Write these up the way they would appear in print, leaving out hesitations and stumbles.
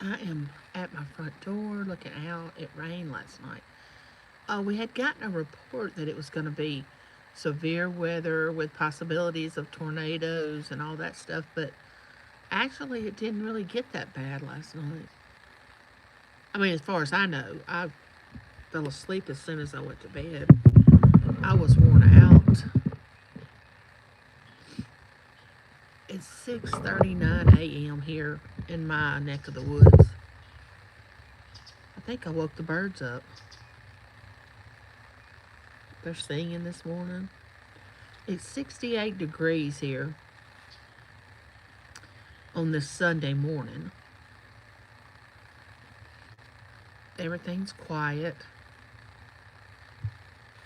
I am at my front door looking out. It rained last night. We had gotten a report that it was going to be severe weather with possibilities of tornadoes and all that stuff, but actually it didn't really get that bad last night. I mean, as far as I know, I fell asleep as soon as I went to bed. I was worn out. It's 6:39 a.m. here in my neck of the woods. I think I woke the birds up. They're singing this morning. It's 68 degrees here on this Sunday morning. Everything's quiet,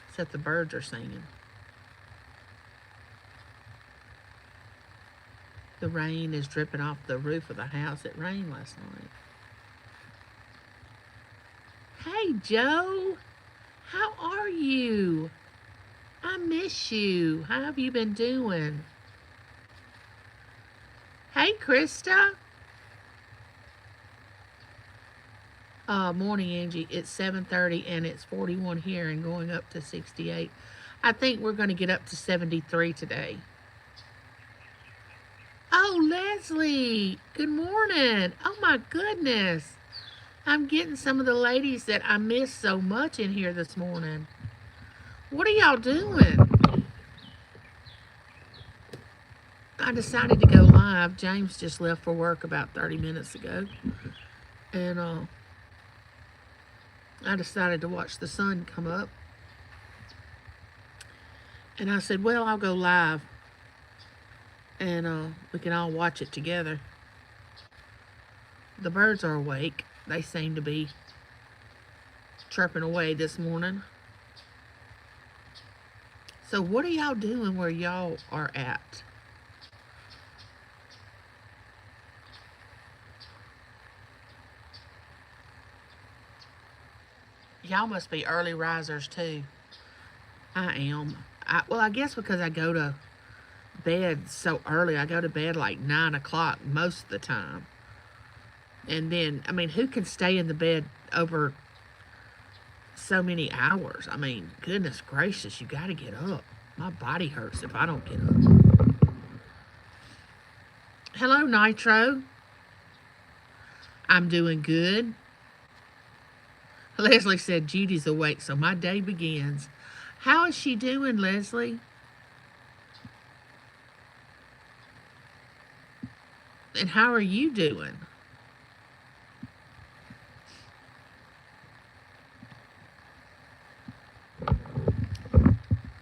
except the birds are singing. The rain is dripping off the roof of the house. It rained last night. Hey, Joe. How are you? I miss you. How have you been doing? Hey, Krista. Morning, Angie. It's 7:30 and it's 41 here and going up to 68. I think we're going to get up to 73 today. Oh, Leslie. Good morning. Oh, my goodness. I'm getting some of the ladies that I missed so much in here this morning. What are y'all doing? I decided to go live. James just left for work about 30 minutes ago. And I decided to watch the sun come up. And I said, well, I'll go live. And we can all watch it together. The birds are awake. They seem to be chirping away this morning. So what are y'all doing where y'all are at? Y'all must be early risers too. I am. Well, I guess because I go to bed so early. I go to bed like 9 o'clock most of the time. And then, I mean, who can stay in the bed over so many hours? I mean, goodness gracious, you got to get up. My body hurts if I don't get up. Hello, Nitro. I'm doing good. Leslie said Judy's awake, so my day begins. How is she doing, Leslie? And how are you doing?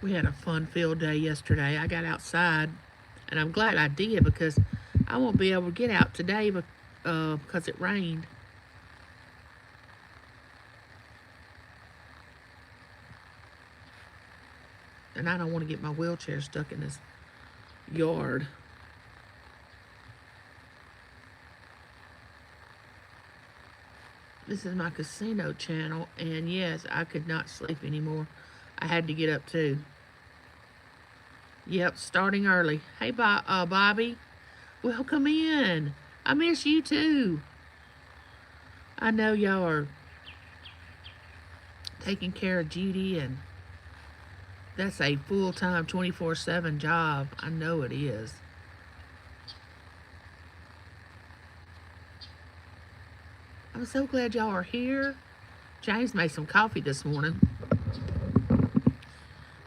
We had a fun-filled day yesterday. I got outside, and I'm glad I did because I won't be able to get out today because it rained. And I don't want to get my wheelchair stuck in this yard. This is my casino channel, and yes, I could not sleep anymore. I had to get up too. Yep, starting early. Hey, Bobby, welcome in. I miss you too. I know y'all are taking care of Judy, and that's a full-time 24/7 job. I know it is. I'm so glad y'all are here. James made some coffee this morning.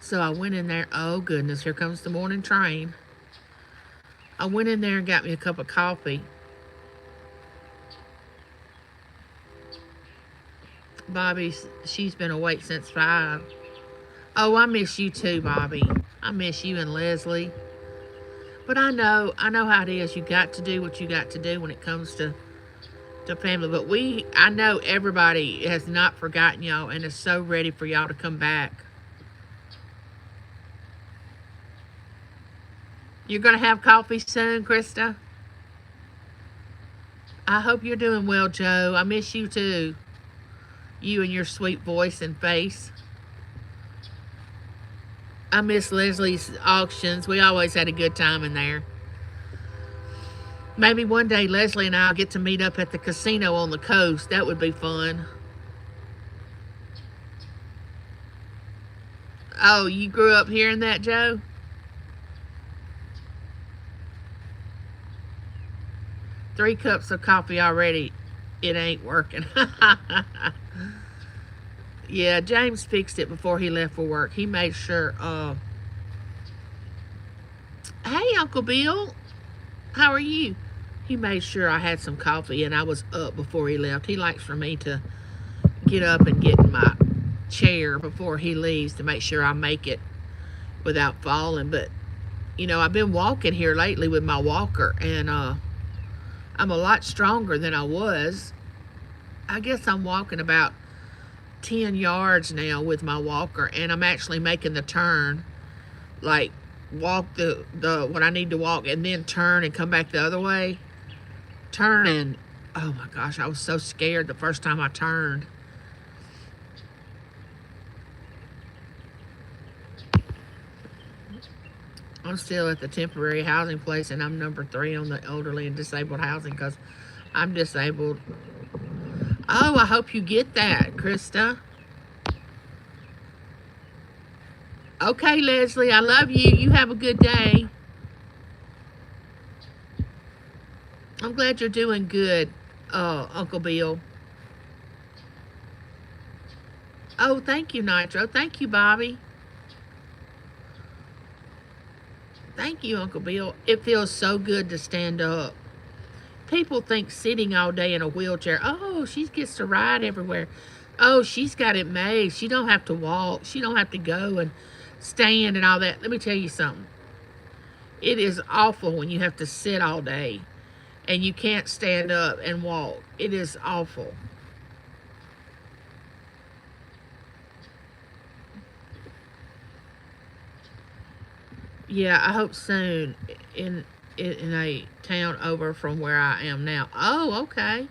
So I went in there. Oh, goodness, here comes the morning train. I went in there and got me a cup of coffee. Bobby, she's been awake since 5. Oh, I miss you too, Bobby. I miss you and Leslie. But I know how it is. You got to do what you got to do when it comes to family. But I know everybody has not forgotten y'all and is so ready for y'all to come back. You're going to have coffee soon, Krista? I hope you're doing well, Joe. I miss you too. You and your sweet voice and face. I miss Leslie's auctions. We always had a good time in there. Maybe one day Leslie and I'll get to meet up at the casino on the coast. That would be fun. Oh, you grew up hearing that, Joe? 3 cups of coffee already. It ain't working. Yeah, James fixed it before he left for work. He made sure. Hey, Uncle Bill, how are you? He made sure I had some coffee and I was up before he left. He likes for me to get up and get in my chair before he leaves to make sure I make it without falling. But, I've been walking here lately with my walker, and I'm a lot stronger than I was. I guess I'm walking about 10 yards now with my walker, and I'm actually making the turn, like walk the what I need to walk and then turn and come back the other way. Turn, and oh my gosh, I was so scared the first time I turned. I'm still at the temporary housing place, and I'm number 3 on the elderly and disabled housing because I'm disabled. Oh, I hope you get that, Krista. Okay, Leslie, I love you. You have a good day. I'm glad you're doing good, Uncle Bill. Oh, thank you, Nitro. Thank you, Bobby. Thank you, Uncle Bill. It feels so good to stand up. People think sitting all day in a wheelchair, oh, she gets to ride everywhere. Oh, she's got it made. She don't have to walk. She don't have to go and stand and all that. Let me tell you something. It is awful when you have to sit all day and you can't stand up and walk. It is awful. Yeah, I hope soon in a town over from where I am now. Oh, okay.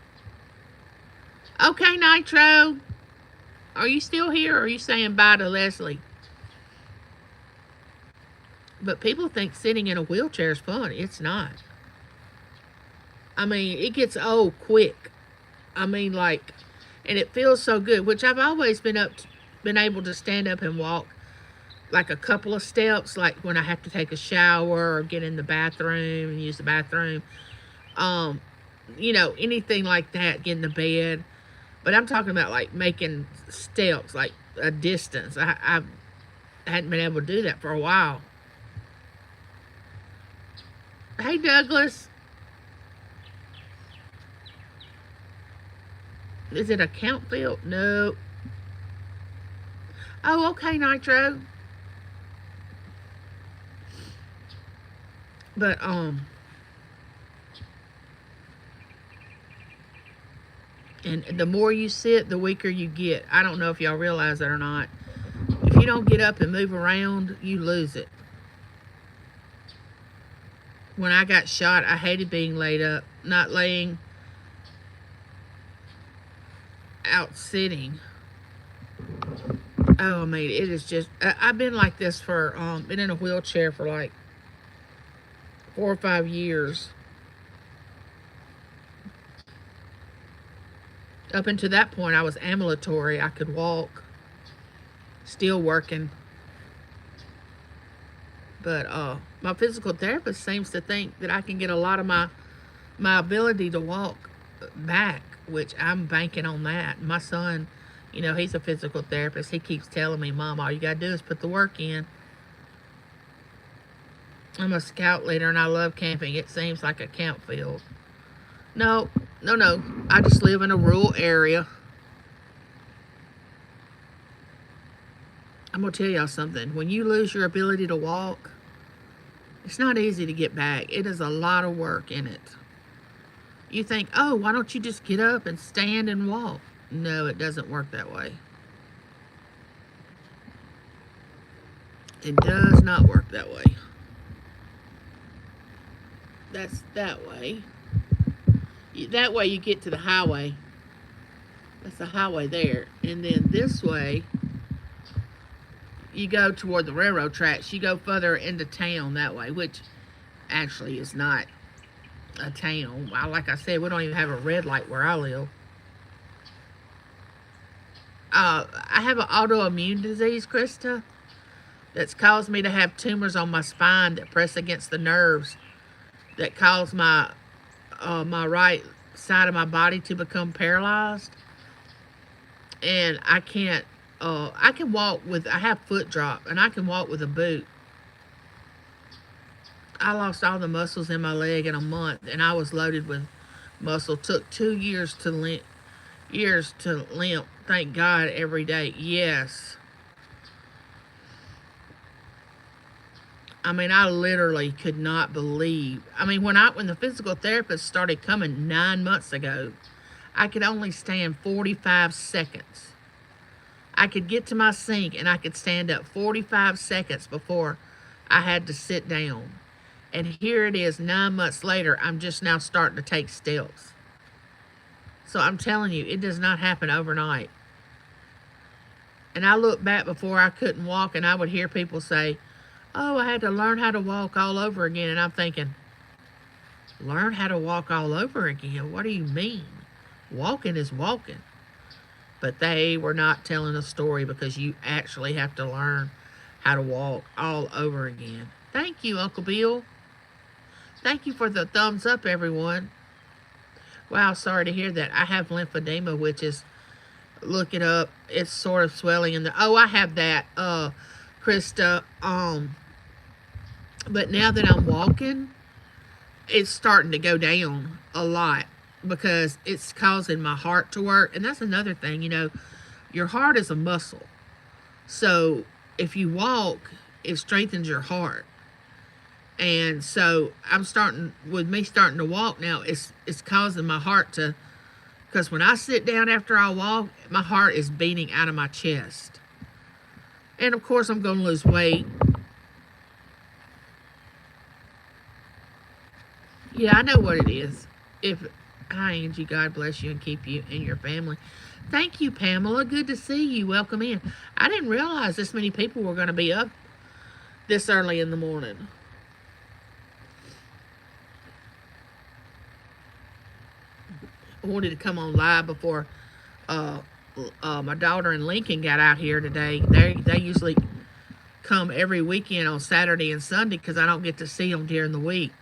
Okay, Nitro. Are you still here, or are you saying bye to Leslie? But people think sitting in a wheelchair is fun. It's not. I mean, it gets old quick. I mean, like, and it feels so good, which I've always been able to stand up and walk like a couple of steps, like when I have to take a shower or get in the bathroom and use the bathroom. Um, anything like that, get in the bed. But I'm talking about like making steps, like a distance. I hadn't been able to do that for a while. Hey, Douglas. Is it a count field? No. Oh, okay, Nitro. But and the more you sit, the weaker you get. I don't know if y'all realize that or not. If you don't get up and move around, you lose it. When I got shot, I hated being laid up, not laying out sitting. Oh, I mean, it is just, I've been like this for, been in a wheelchair for like 4 or 5 years. Up until that point, I was ambulatory. I could walk, still working. But my physical therapist seems to think that I can get a lot of my ability to walk back, which I'm banking on that. My son, he's a physical therapist. He keeps telling me, Mom, all you got to do is put the work in. I'm a scout leader and I love camping. It seems like a camp field. No. I just live in a rural area. I'm going to tell y'all something. When you lose your ability to walk, it's not easy to get back. It is a lot of work in it. You think, oh, why don't you just get up and stand and walk? No, it doesn't work that way. It does not work that way. That's that way. That way you get to the highway. That's the highway there. And then this way, you go toward the railroad tracks. You go further into town that way, which actually is not a town. Like I said, we don't even have a red light where I live. I have an autoimmune disease, Krista, that's caused me to have tumors on my spine that press against the nerves that cause my right side of my body to become paralyzed, and I can't. I can walk with. I have foot drop, and I can walk with a boot. I lost all the muscles in my leg in a month, and I was loaded with muscle. Took 2 years to limp. Years to limp. Thank God every day. Yes. I mean, I literally could not believe. I mean, when the physical therapist started coming 9 months ago, I could only stand 45 seconds. I could get to my sink and I could stand up 45 seconds before I had to sit down. And here it is, 9 months later, I'm just now starting to take steps. So I'm telling you, it does not happen overnight. And I look back before I couldn't walk, and I would hear people say, oh, I had to learn how to walk all over again. And I'm thinking, learn how to walk all over again? What do you mean? Walking is walking. But they were not telling a story, because you actually have to learn how to walk all over again. Thank you, Uncle Bill. Thank you for the thumbs up, everyone. Wow, sorry to hear that. I have lymphedema, which is, look it up, it's sort of swelling in the, oh, I have that, Krista, but now that I'm walking, it's starting to go down a lot, because it's causing my heart to work. And that's another thing, your heart is a muscle. So if you walk, it strengthens your heart. And so with me starting to walk now, it's causing my heart to, because when I sit down after I walk, my heart is beating out of my chest. And of course, I'm going to lose weight. Yeah, I know what it is. Hi, Angie. God bless you and keep you and your family. Thank you, Pamela. Good to see you. Welcome in. I didn't realize this many people were going to be up this early in the morning. I wanted to come on live before my daughter and Lincoln got out here today. They usually come every weekend on Saturday and Sunday, because I don't get to see them during the week.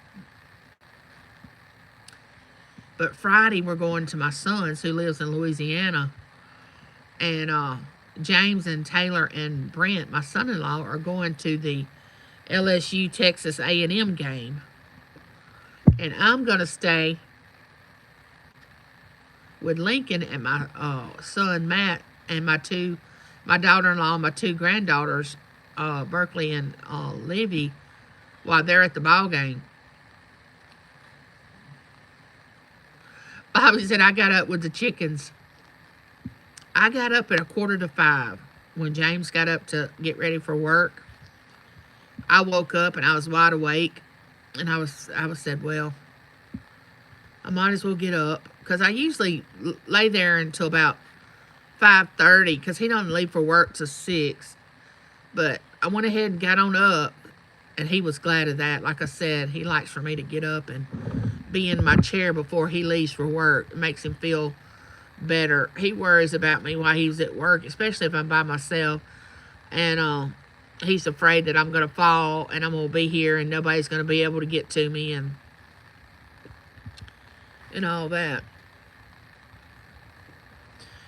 But Friday we're going to my son's, who lives in Louisiana, and James and Taylor and Brent, my son-in-law, are going to the LSU Texas A&M game, and I'm gonna stay with Lincoln and my son Matt and my daughter-in-law, my two granddaughters, Berkeley and Livy, while they're at the ball game. Bobby said I got up with the chickens. I got up at 4:45 when James got up to get ready for work. I woke up and I was wide awake, and I said, well, I might as well get up, because I usually lay there until about 5:30, because he doesn't leave for work till 6. But I went ahead and got on up, and he was glad of that. Like I said, he likes for me to get up and be in my chair before he leaves for work. It makes him feel better. He worries about me while he's at work, especially if I'm by myself, and he's afraid that I'm going to fall and I'm going to be here and nobody's going to be able to get to me and all that.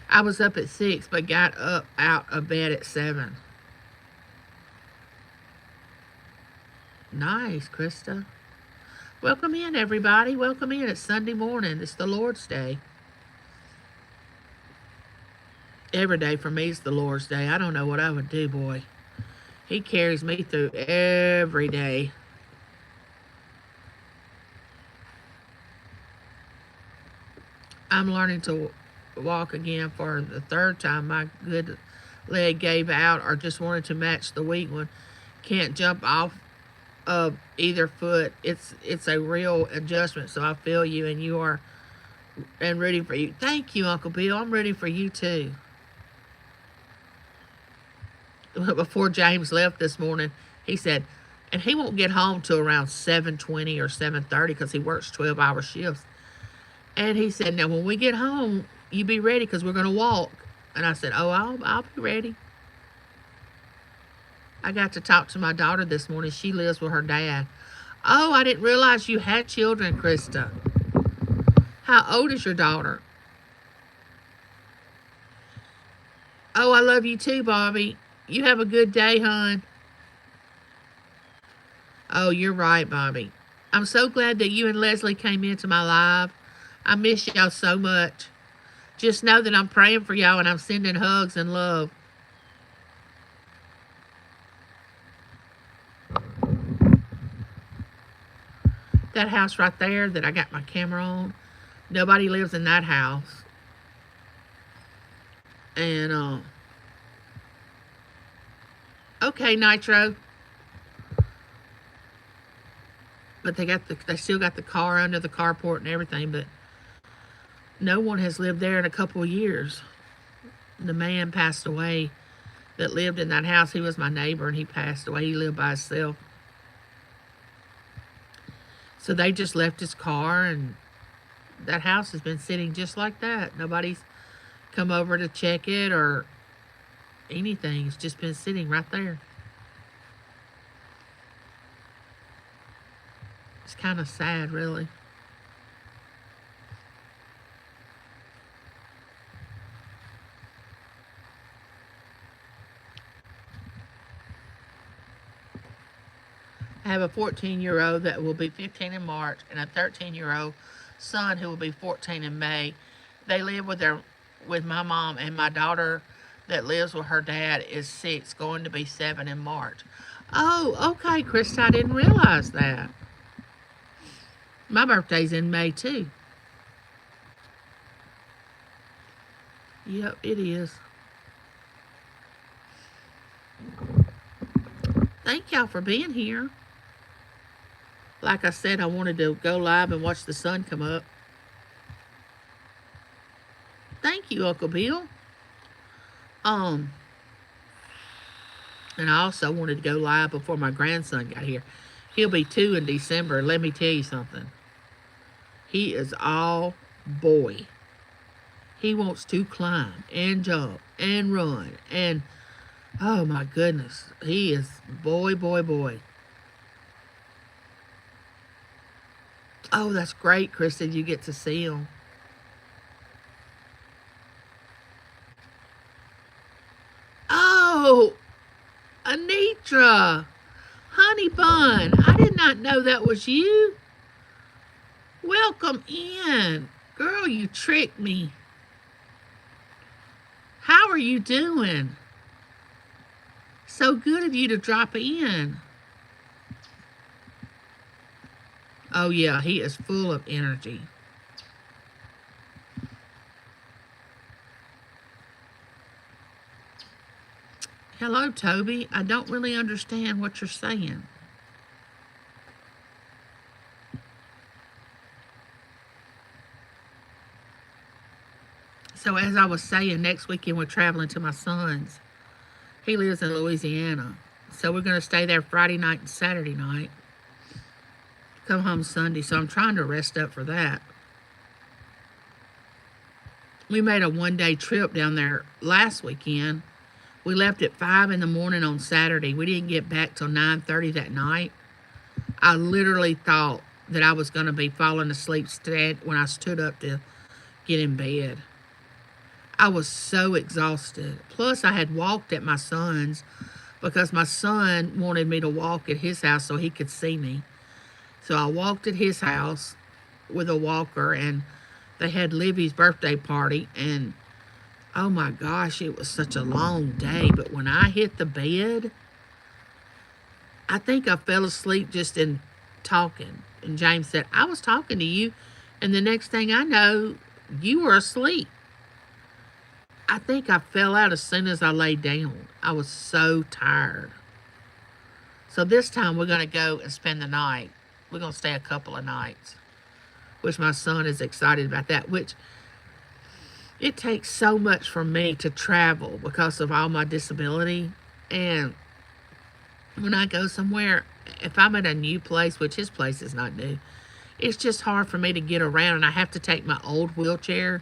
I was up at 6, but got up out of bed at 7. Nice, Krista. Welcome in, everybody. Welcome in. It's Sunday morning. It's the Lord's Day. Every day for me is the Lord's Day. I don't know what I would do, boy. He carries me through every day. I'm learning to walk again for the 3rd time. My good leg gave out, or just wanted to match the weak one. Can't jump off of either foot. It's a real adjustment. So I feel you, and you are, and rooting for you. Thank you, Uncle Bill. I'm rooting for you too. Before James left this morning, he said, And he won't get home till around 7:20 or 7:30 because he works 12-hour shifts. And he said, now when we get home, you be ready because we're going to walk. And I said, oh, I'll be ready. I got to talk to my daughter this morning. She lives with her dad. Oh, I didn't realize you had children, Krista. How old is your daughter? Oh, I love you too, Bobby. You have a good day, hon. Oh, you're right, Bobby. I'm so glad that you and Leslie came into my live. I miss y'all so much. Just know that I'm praying for y'all and I'm sending hugs and love. That house right there that I got my camera on, nobody lives in that house. And, okay, Nitro. But they still got the car under the carport and everything, but no one has lived there in a couple of years. The man passed away that lived in that house. He was my neighbor and he passed away. He lived by himself. So they just left his car and that house has been sitting just like that. Nobody's come over to check it or anything. It's just been sitting right there. It's kind of sad, really. I have a 14-year-old that will be 15 in March and a 13-year-old son who will be 14 in May. They live with my mom, and my daughter that lives with her dad is 6, going to be 7 in March. Oh, okay, Krista, I didn't realize that. My birthday's in May, too. Yep, it is. Thank y'all for being here. Like I said, I wanted to go live and watch the sun come up. Thank you, Uncle Bill. And I also wanted to go live before my grandson got here. He'll be 2 in December. Let me tell you something. He is all boy. He wants to climb and jump and run. And, oh my goodness, he is boy, boy, boy. Oh, that's great, Kristen. You get to see him. Oh, Anitra. Honey Bun. I did not know that was you. Welcome in. Girl, you tricked me. How are you doing? So good of you to drop in. Oh, yeah, he is full of energy. Hello, Toby. I don't really understand what you're saying. So as I was saying, next weekend we're traveling to my son's. He lives in Louisiana. So we're going to stay there Friday night and Saturday night. Come home Sunday. So I'm trying to rest up for that. We made a one-day trip down there last weekend. We left at 5 in the morning on Saturday. We didn't get back till 9:30 that night. I literally thought that I was going to be falling asleep when I stood up to get in bed. I was so exhausted. Plus, I had walked at my son's because my son wanted me to walk at his house so he could see me. So I walked at his house with a walker, and they had Livy's birthday party, and oh my gosh, it was such a long day. But when I hit the bed, I think I fell asleep just in talking. And James said, I was talking to you, and the next thing I know, you were asleep. I think I fell out as soon as I laid down. I was so tired. So this time we're going to go and spend the night. We're going to stay a couple of nights, which my son is excited about that, which it takes so much for me to travel because of all my disability. And when I go somewhere, if I'm at a new place, which his place is not new, it's just hard for me to get around, and I have to take my old wheelchair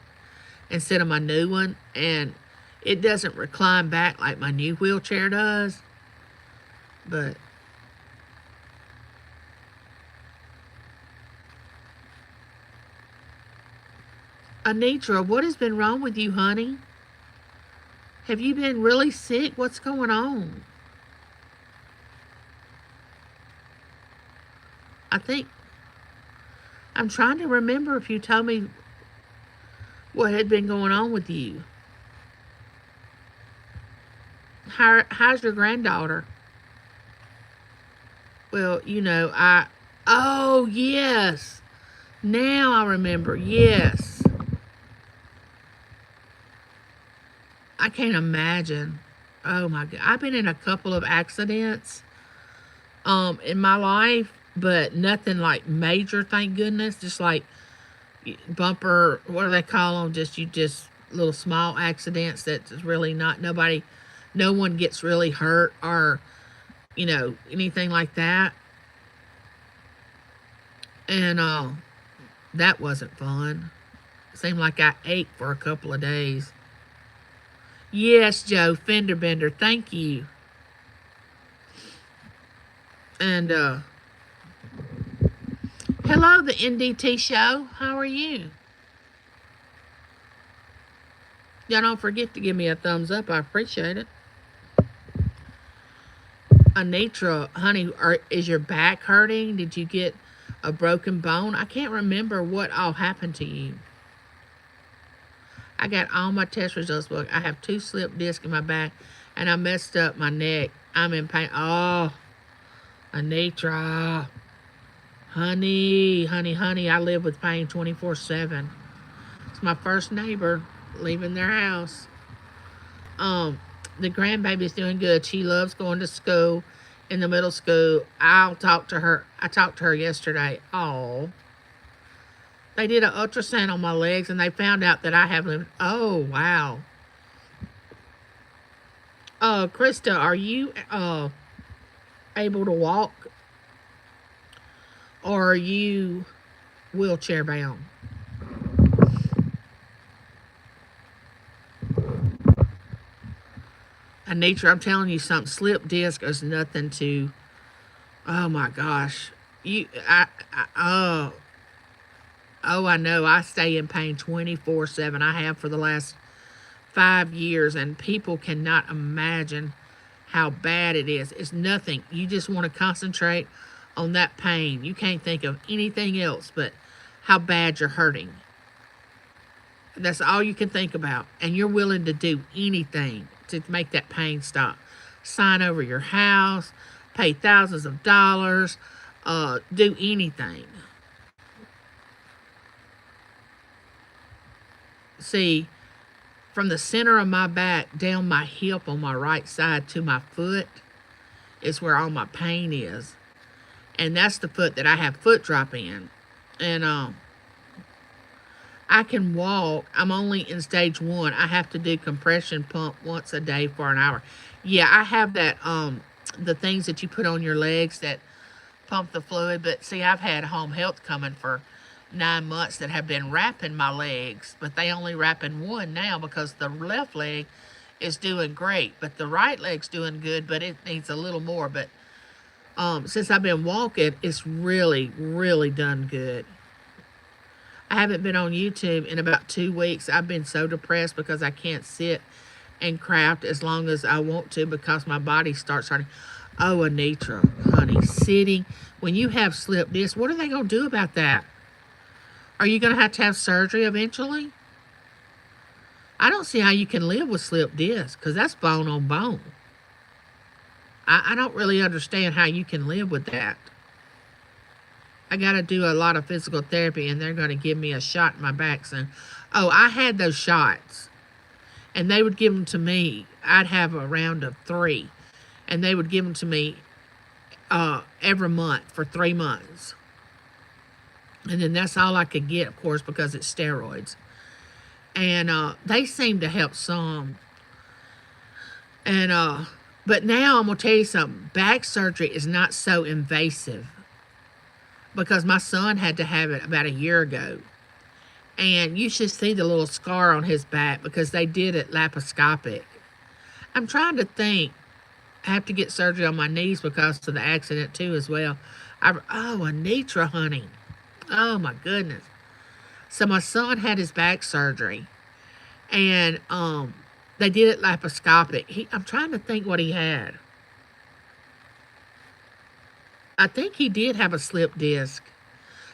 instead of my new one, and it doesn't recline back like my new wheelchair does. But Anitra, what has been wrong with you, honey? Have you been really sick? What's going on? I think I'm trying to remember if you told me what had been going on with you. How's your granddaughter? Well, oh, yes. Now I remember. Yes. I can't imagine. Oh my God. I've been in a couple of accidents in my life, but nothing like major, thank goodness. Just like bumper, what do they call them? Just little small accidents that's really not nobody, no one gets really hurt or anything like that. And that wasn't fun. Seemed like I ate for a couple of days. Yes, Joe, fender bender, thank you. And hello, the NDT show. How are you? Y'all don't forget to give me a thumbs up. I appreciate it. Anitra, honey, is your back hurting? Did you get a broken bone? I can't remember what all happened to you. I got all my test results booked. I have 2 slip discs in my back, and I messed up my neck. I'm in pain. Oh, Anitra. Honey, I live with pain 24/7. It's my first neighbor leaving their house. The grandbaby's doing good. She loves going to school in the middle school. I'll talk to her. I talked to her yesterday. Oh, they did an ultrasound on my legs, and they found out that I have them. Oh, wow. Krista, are you able to walk, or are you wheelchair bound? Nature, I'm telling you something. Slip disc is nothing to. Oh my gosh, oh, I know. I stay in pain 24/7. I have for the last 5 years, and people cannot imagine how bad it is. It's nothing. You just want to concentrate on that pain. You can't think of anything else but how bad you're hurting. That's all you can think about. And you're willing to do anything to make that pain stop. Sign over your house, pay thousands of dollars, do anything. See, from the center of my back down my hip on my right side to my foot is where all my pain is. And that's the foot that I have foot drop in. And I can walk. I'm only in stage 1. I have to do compression pump once a day for an hour. Yeah, I have that, the things that you put on your legs that pump the fluid. But see, I've had home health coming for 9 months that have been wrapping my legs, but they only wrapping one now because the left leg is doing great, but the right leg's doing good, but it needs a little more. But since I've been walking, it's really, really done good. I haven't been on YouTube in about 2 weeks. I've been so depressed because I can't sit and craft as long as I want to because my body starts hurting. Oh, Anitra, honey, sitting. When you have slip disc, what are they going to do about that? Are you going to have surgery eventually? I don't see how you can live with slip disc because that's bone on bone. I don't really understand how you can live with that. I got to do a lot of physical therapy, and they're going to give me a shot in my back soon. Oh, I had those shots, and they would give them to me. I'd have a round of 3, and they would give them to me every month for 3 months. And then that's all I could get, of course, because it's steroids. And they seem to help some. And But now I'm going to tell you something. Back surgery is not so invasive because my son had to have it about a year ago. And you should see the little scar on his back because they did it laparoscopic. I'm trying to think. I have to get surgery on my knees because of the accident too as well. A Nitra, honey. Oh my goodness. So my son had his back surgery, and they did it laparoscopic. I'm trying to think what he had. I think he did have a slip disc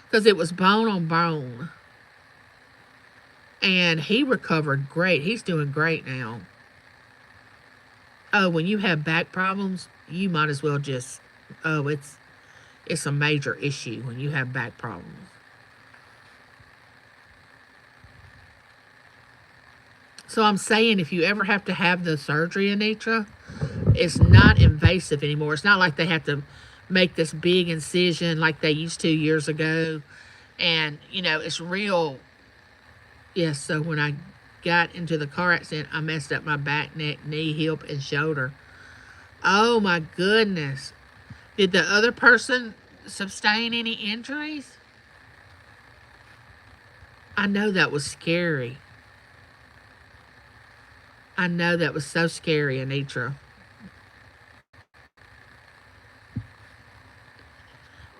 because it was bone on bone, and he recovered great. He's doing great now. Oh, when you have back problems, you might as well just, oh, it's a major issue when you have back problems. So I'm saying if you ever have to have the surgery, Anitra, it's not invasive anymore. It's not like they have to make this big incision like they used to years ago. And, it's real. Yes, so when I got into the car accident, I messed up my back, neck, knee, hip, and shoulder. Oh my goodness. Did the other person sustain any injuries? I know that was scary. I know that was so scary, Anitra.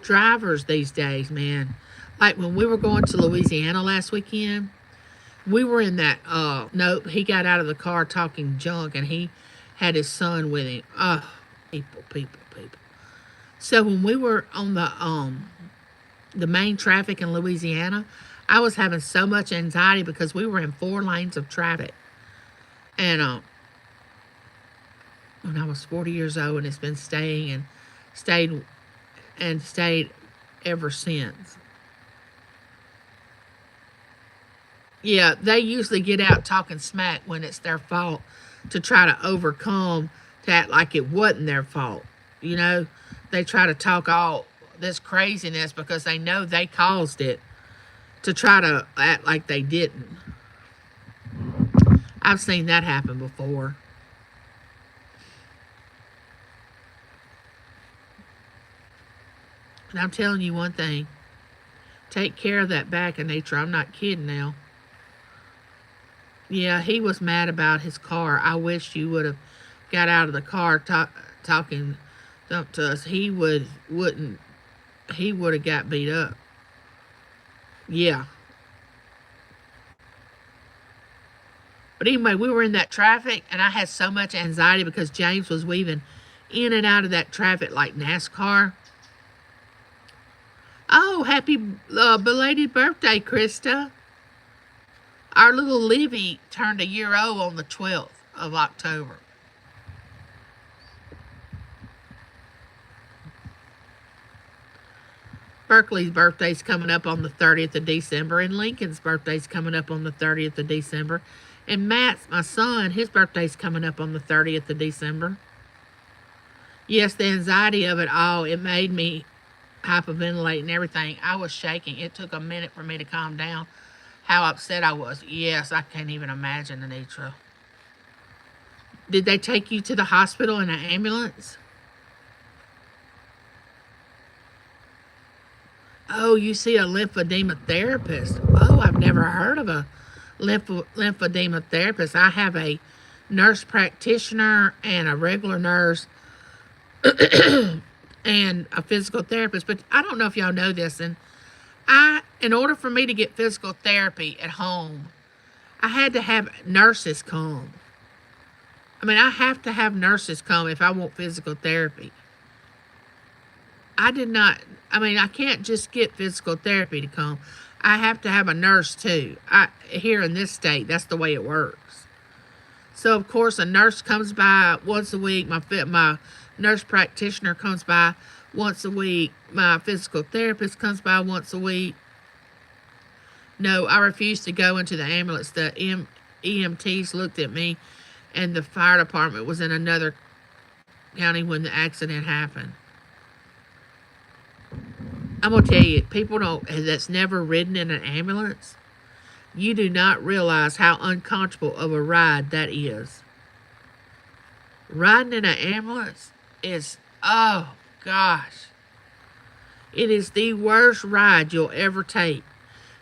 Drivers these days, man. Like when we were going to Louisiana last weekend, we were in that, nope, he got out of the car talking junk and he had his son with him. Oh, people. So when we were on the main traffic in Louisiana, I was having so much anxiety because we were in 4 lanes of traffic. And when I was 40 years old, and it's been stayed ever since. Yeah, they usually get out talking smack when it's their fault to try to overcome, to act like it wasn't their fault. They try to talk all this craziness because they know they caused it, to try to act like they didn't. I've seen that happen before. And I'm telling you one thing. Take care of that back, Anitra. I'm not kidding now. Yeah, he was mad about his car. I wish you would have got out of the car talking to us. He would have got beat up. Yeah. But anyway, we were in that traffic, and I had so much anxiety because James was weaving in and out of that traffic like NASCAR. Oh, happy belated birthday, Krista. Our little Livy turned a year old on the 12th of October. Berkeley's birthday's coming up on the 30th of December, and Lincoln's birthday's coming up on the 30th of December. And Matt's, my son, his birthday's coming up on the 30th of December. Yes, the anxiety of it all, it made me hyperventilate and everything. I was shaking. It took a minute for me to calm down. How upset I was. Yes, I can't even imagine, Anitra. Did they take you to the hospital in an ambulance? Oh, you see a lymphedema therapist. Oh, I've never heard of a lymphedema therapist. I have a nurse practitioner and a regular nurse and a physical therapist. But I don't know if y'all know this. And in order for me to get physical therapy at home, I had to have nurses come. I have to have nurses come if I want physical therapy. I can't just get physical therapy to come. I have to have a nurse too. Here in this state, that's the way it works. So, of course, a nurse comes by once a week. My nurse practitioner comes by once a week. My physical therapist comes by once a week. No, I refused to go into the ambulance. The EMTs looked at me, and the fire department was in another county when the accident happened. I'm going to tell you, people that's never ridden in an ambulance, you do not realize how uncomfortable of a ride that is. Riding in an ambulance is, oh gosh, it is the worst ride you'll ever take.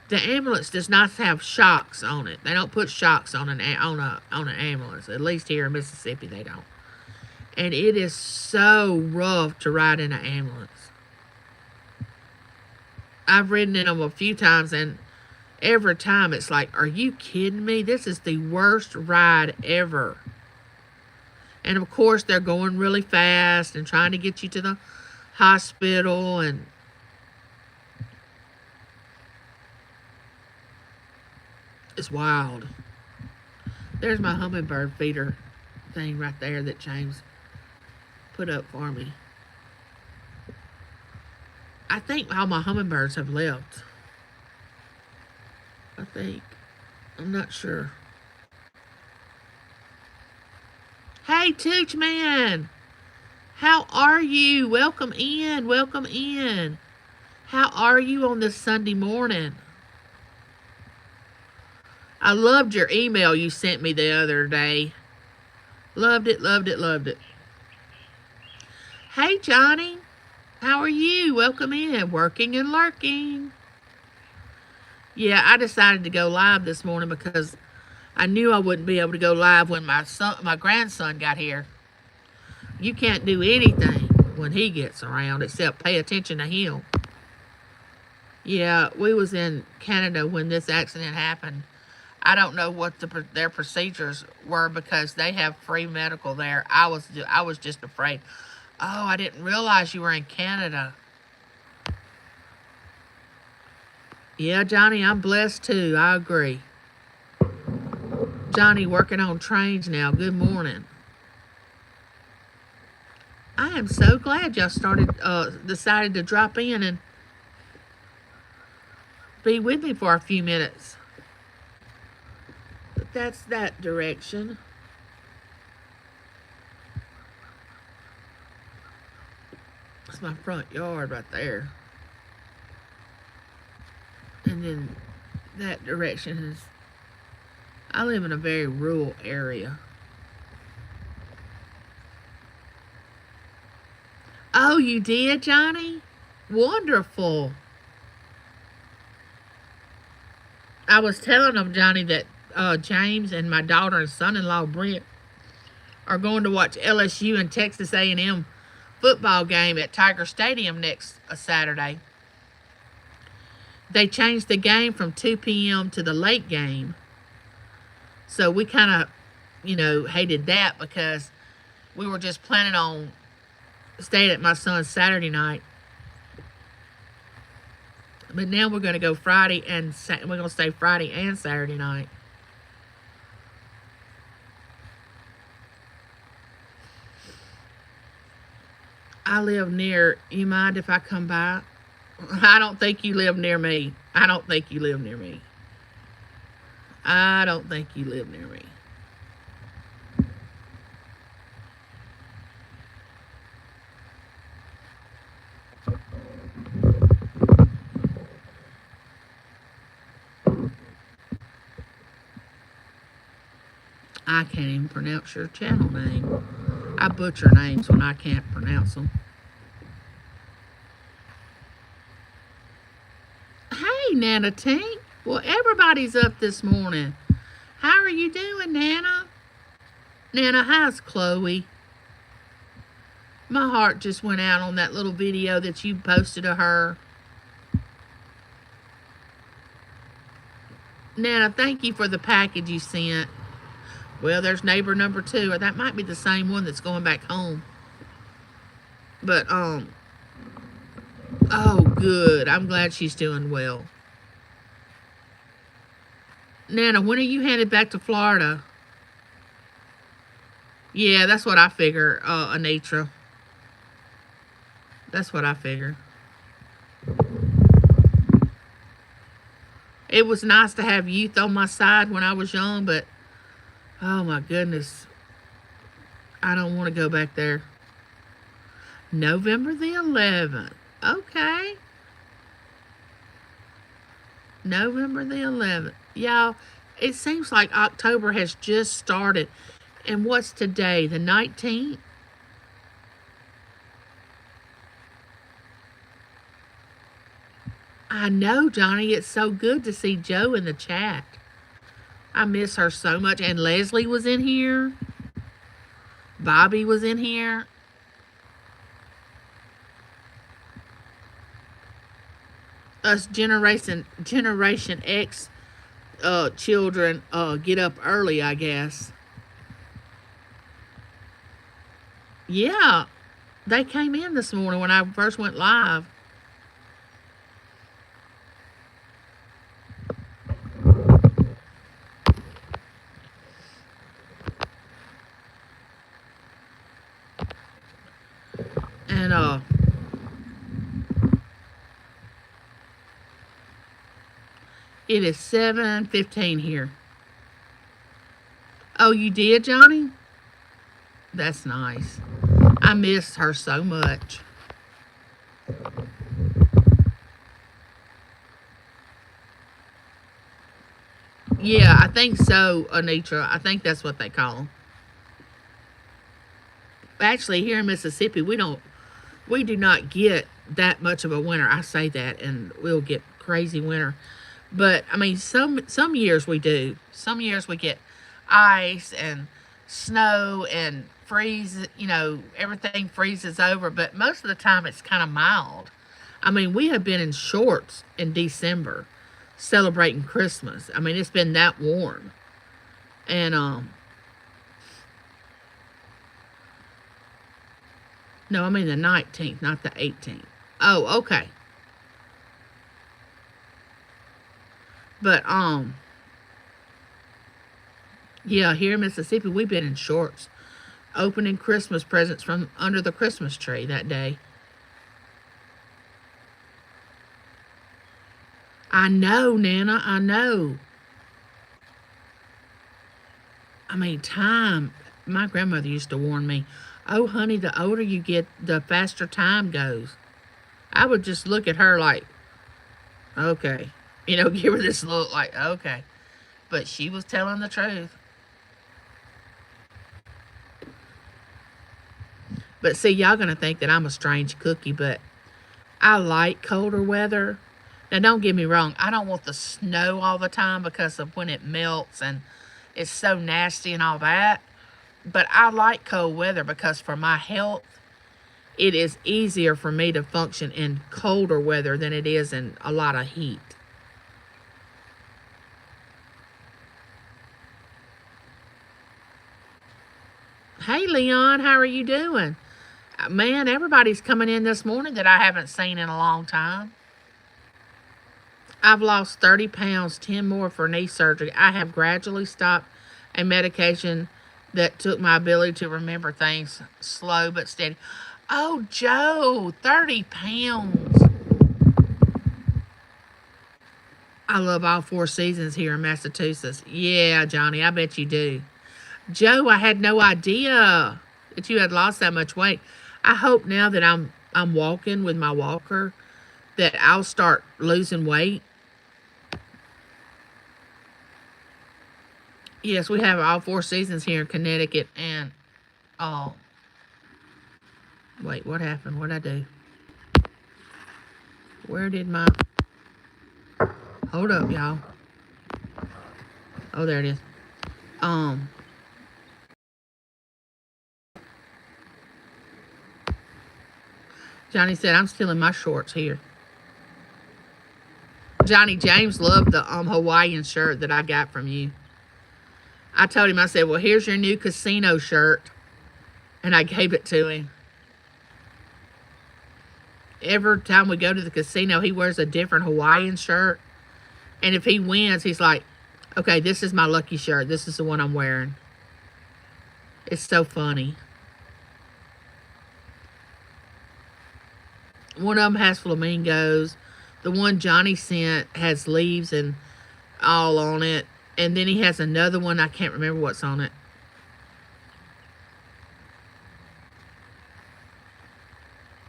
The ambulance does not have shocks on it. They don't put shocks on an ambulance. At least here in Mississippi, they don't. And it is so rough to ride in an ambulance. I've ridden in them a few times, and every time it's like, are you kidding me? This is the worst ride ever. And of course, they're going really fast and trying to get you to the hospital, and it's wild. There's my hummingbird feeder thing right there that James put up for me. I think all my hummingbirds have left. I think. I'm not sure. Hey, Tooch Man. How are you? Welcome in. Welcome in. How are you on this Sunday morning? I loved your email you sent me the other day. Loved it, loved it, loved it. Hey, Johnny. How are you? Welcome in. Working and lurking. Yeah, I decided to go live this morning because I knew I wouldn't be able to go live when my grandson got here. You can't do anything when he gets around except pay attention to him. Yeah, we was in Canada when this accident happened. I don't know what their procedures were because they have free medical there. I was just afraid. Oh, I didn't realize you were in Canada. Yeah, Johnny, I'm blessed too. I agree. Johnny working on trains now. Good morning. I am so glad y'all decided to drop in and be with me for a few minutes. But that's that direction. That's my front yard right there. And then that direction is... I live in a very rural area. Oh, you did, Johnny? Wonderful. I was telling them, Johnny, that James and my daughter and son-in-law, Brent, are going to watch LSU and Texas A&M football game at Tiger Stadium next Saturday. They changed the game from 2 p.m. to the late game. So we kind of, hated that because we were just planning on staying at my son's Saturday night. But now we're going to go Friday and we're going to stay Friday and Saturday night. I live near, you mind if I come by? I don't think you live near me. I don't think you live near me. I don't think you live near me. I can't even pronounce your channel name. I butcher names when I can't pronounce them. Hey, Nana Tink. Well, everybody's up this morning. How are you doing, Nana? Nana, how's Chloe? My heart just went out on that little video that you posted of her. Nana, thank you for the package you sent. Well, there's neighbor number 2, or that might be the same one that's going back home. But, oh, good. I'm glad she's doing well. Nana, when are you headed back to Florida? Yeah, that's what I figure, Anitra. That's what I figure. It was nice to have youth on my side when I was young, but oh my goodness, I don't want to go back there. November the 11th. Okay. November the 11th. Y'all, it seems like October has just started. And what's today? The 19th? I know, Johnny. It's so good to see Joe in the chat. I miss her so much. And Leslie was in here. Bobby was in here. Us Generation X children get up early, I guess. Yeah, they came in this morning when I first went live. And it is 7:15 here. Oh, you did, Johnny? That's nice. I miss her so much. Yeah, I think so, Anitra. I think that's what they call them. Actually, here in Mississippi, we do not get that much of a winter. I say that, and we'll get crazy winter. But I mean, some years we do. Some years we get ice and snow and freeze. You know, everything freezes over. But most of the time, it's kind of mild. I mean, we have been in shorts in December, celebrating Christmas. I mean, it's been that warm, and no, I mean the 19th, not the 18th. Oh, okay. But yeah, here in Mississippi, we've been in shorts, opening Christmas presents from under the Christmas tree that day. I know, Nana, I know. I mean, time. My grandmother used to warn me, oh, honey, the older you get, the faster time goes. I would just look at her like, okay. You know, give her this look like, okay. But she was telling the truth. But see, y'all gonna think that I'm a strange cookie, but I like colder weather. Now, don't get me wrong. I don't want the snow all the time because of when it melts and it's so nasty and all that. But I like cold weather because for my health, it is easier for me to function in colder weather than it is in a lot of heat. Hey, Leon, how are you doing? Man, everybody's coming in this morning that I haven't seen in a long time. I've lost 30 pounds, 10 more for knee surgery. I have gradually stopped a medication that took my ability to remember things slow but steady. Oh, Joe, 30 pounds. I love all four seasons here in Massachusetts. Yeah, Johnny, I bet you do. Joe, I had no idea that you had lost that much weight. I hope now that I'm walking with my walker that I'll start losing weight. Yes, we have all four seasons here in Connecticut, and oh, wait, what happened? What'd I do? Where did my? Hold up, y'all. Oh, there it is. Um, Johnny said I'm still in my shorts here. Johnny James loved the Hawaiian shirt that I got from you. I told him, I said, well, here's your new casino shirt. And I gave it to him. Every time we go to the casino, he wears a different Hawaiian shirt. And if he wins, he's like, okay, this is my lucky shirt. This is the one I'm wearing. It's so funny. One of them has flamingos. The one Johnny sent has leaves and all on it. And then he has another one. I can't remember what's on it.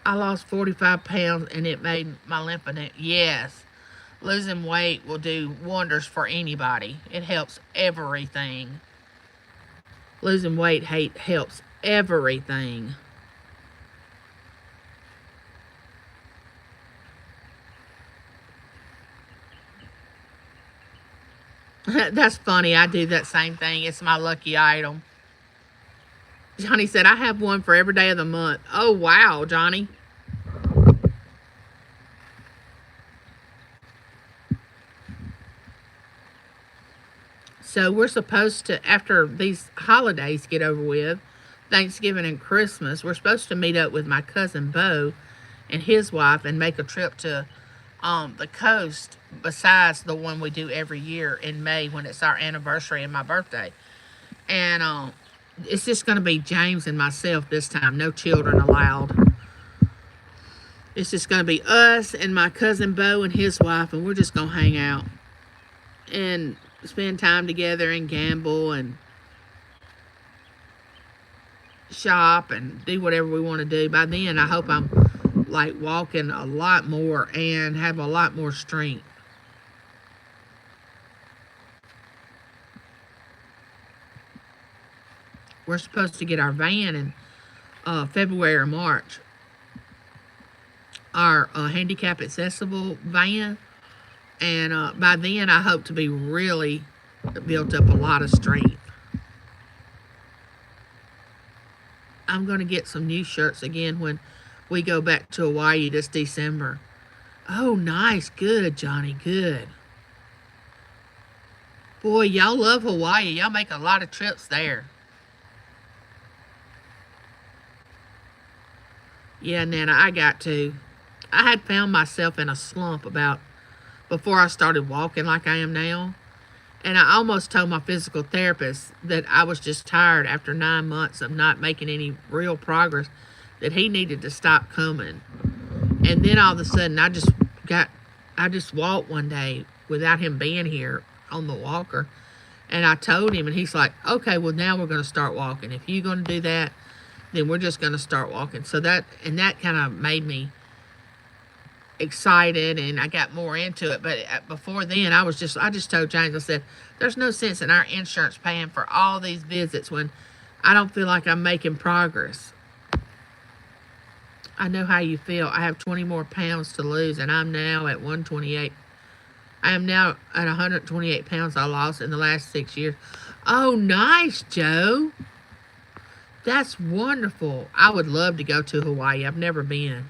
I lost 45 pounds and it made my lymphadenema. Yes. Losing weight will do wonders for anybody. It helps everything. Losing weight helps everything. That's funny. I do that same thing. It's my lucky item. Johnny said, I have one for every day of the month. Oh, wow, Johnny. So we're supposed to, after these holidays get over with, Thanksgiving and Christmas, we're supposed to meet up with my cousin Bo and his wife and make a trip to the coast besides the one we do every year in May when it's our anniversary and my birthday. And it's just going to be James and myself this time. No children allowed. It's just going to be us and my cousin Bo and his wife, and we're just going to hang out and spend time together and gamble and shop and do whatever we want to do. By then, I hope I'm like walking a lot more and have a lot more strength. We're supposed to get our van in February or March. Our handicap accessible van. And by then, I hope to be really built up a lot of strength. I'm going to get some new shirts again when we go back to Hawaii this December. Oh, nice. Good, Johnny. Good. Boy, y'all love Hawaii. Y'all make a lot of trips there. Yeah, Nana, I got to. I had found myself in a slump about before I started walking like I am now. And I almost told my physical therapist that I was just tired after 9 months of not making any real progress, that he needed to stop coming. And then all of a sudden, I just walked one day without him being here on the walker. And I told him, and he's like, okay, well, now we're going to start walking. If you're going to do that, then we're just going to start walking. So that kind of made me excited, and I got more into it. But before then, I just told James, I said, there's no sense in our insurance paying for all these visits when I don't feel like I'm making progress. I know how you feel. I have 20 more pounds to lose, and I'm now at 128. I am now at 128 pounds I lost in the last 6 years. Oh, nice, Joe. That's wonderful. I would love to go to Hawaii. I've never been.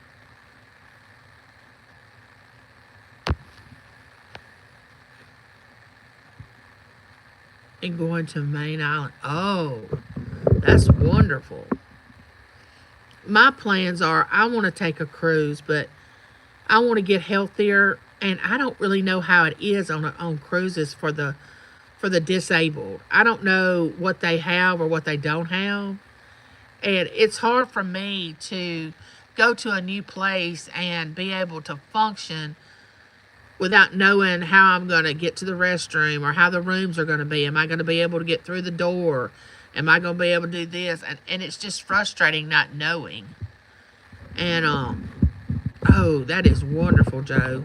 And going to Main Island. Oh, that's wonderful. My plans are I want to take a cruise, but I want to get healthier, and I don't really know how it is on cruises for the disabled. I don't know what they have or what they don't have. And it's hard for me to go to a new place and be able to function without knowing how I'm going to get to the restroom or how the rooms are going to be. Am I going to be able to get through the door? Am I going to be able to do this? And it's just frustrating not knowing. And, oh, that is wonderful, Joe.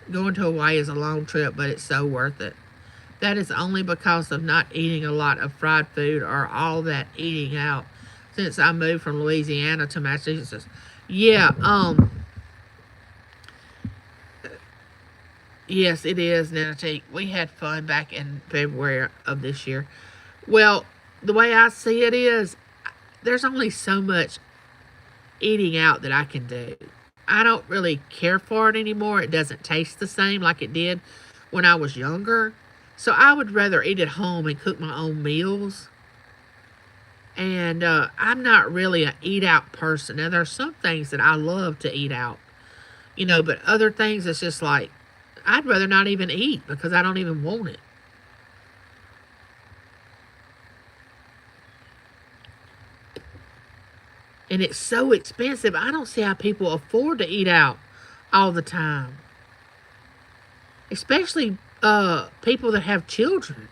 Going to Hawaii is a long trip, but it's so worth it. That is only because of not eating a lot of fried food or all that eating out since I moved from Louisiana to Massachusetts. Yeah, yes, it is, Nancy. We had fun back in February of this year. Well, the way I see it is, there's only so much eating out that I can do. I don't really care for it anymore. It doesn't taste the same like it did when I was younger. So I would rather eat at home and cook my own meals. And I'm not really an eat out person. Now, there's some things that I love to eat out, but other things it's just like, I'd rather not even eat because I don't even want it. And it's so expensive. I don't see how people afford to eat out all the time. Especially people that have children.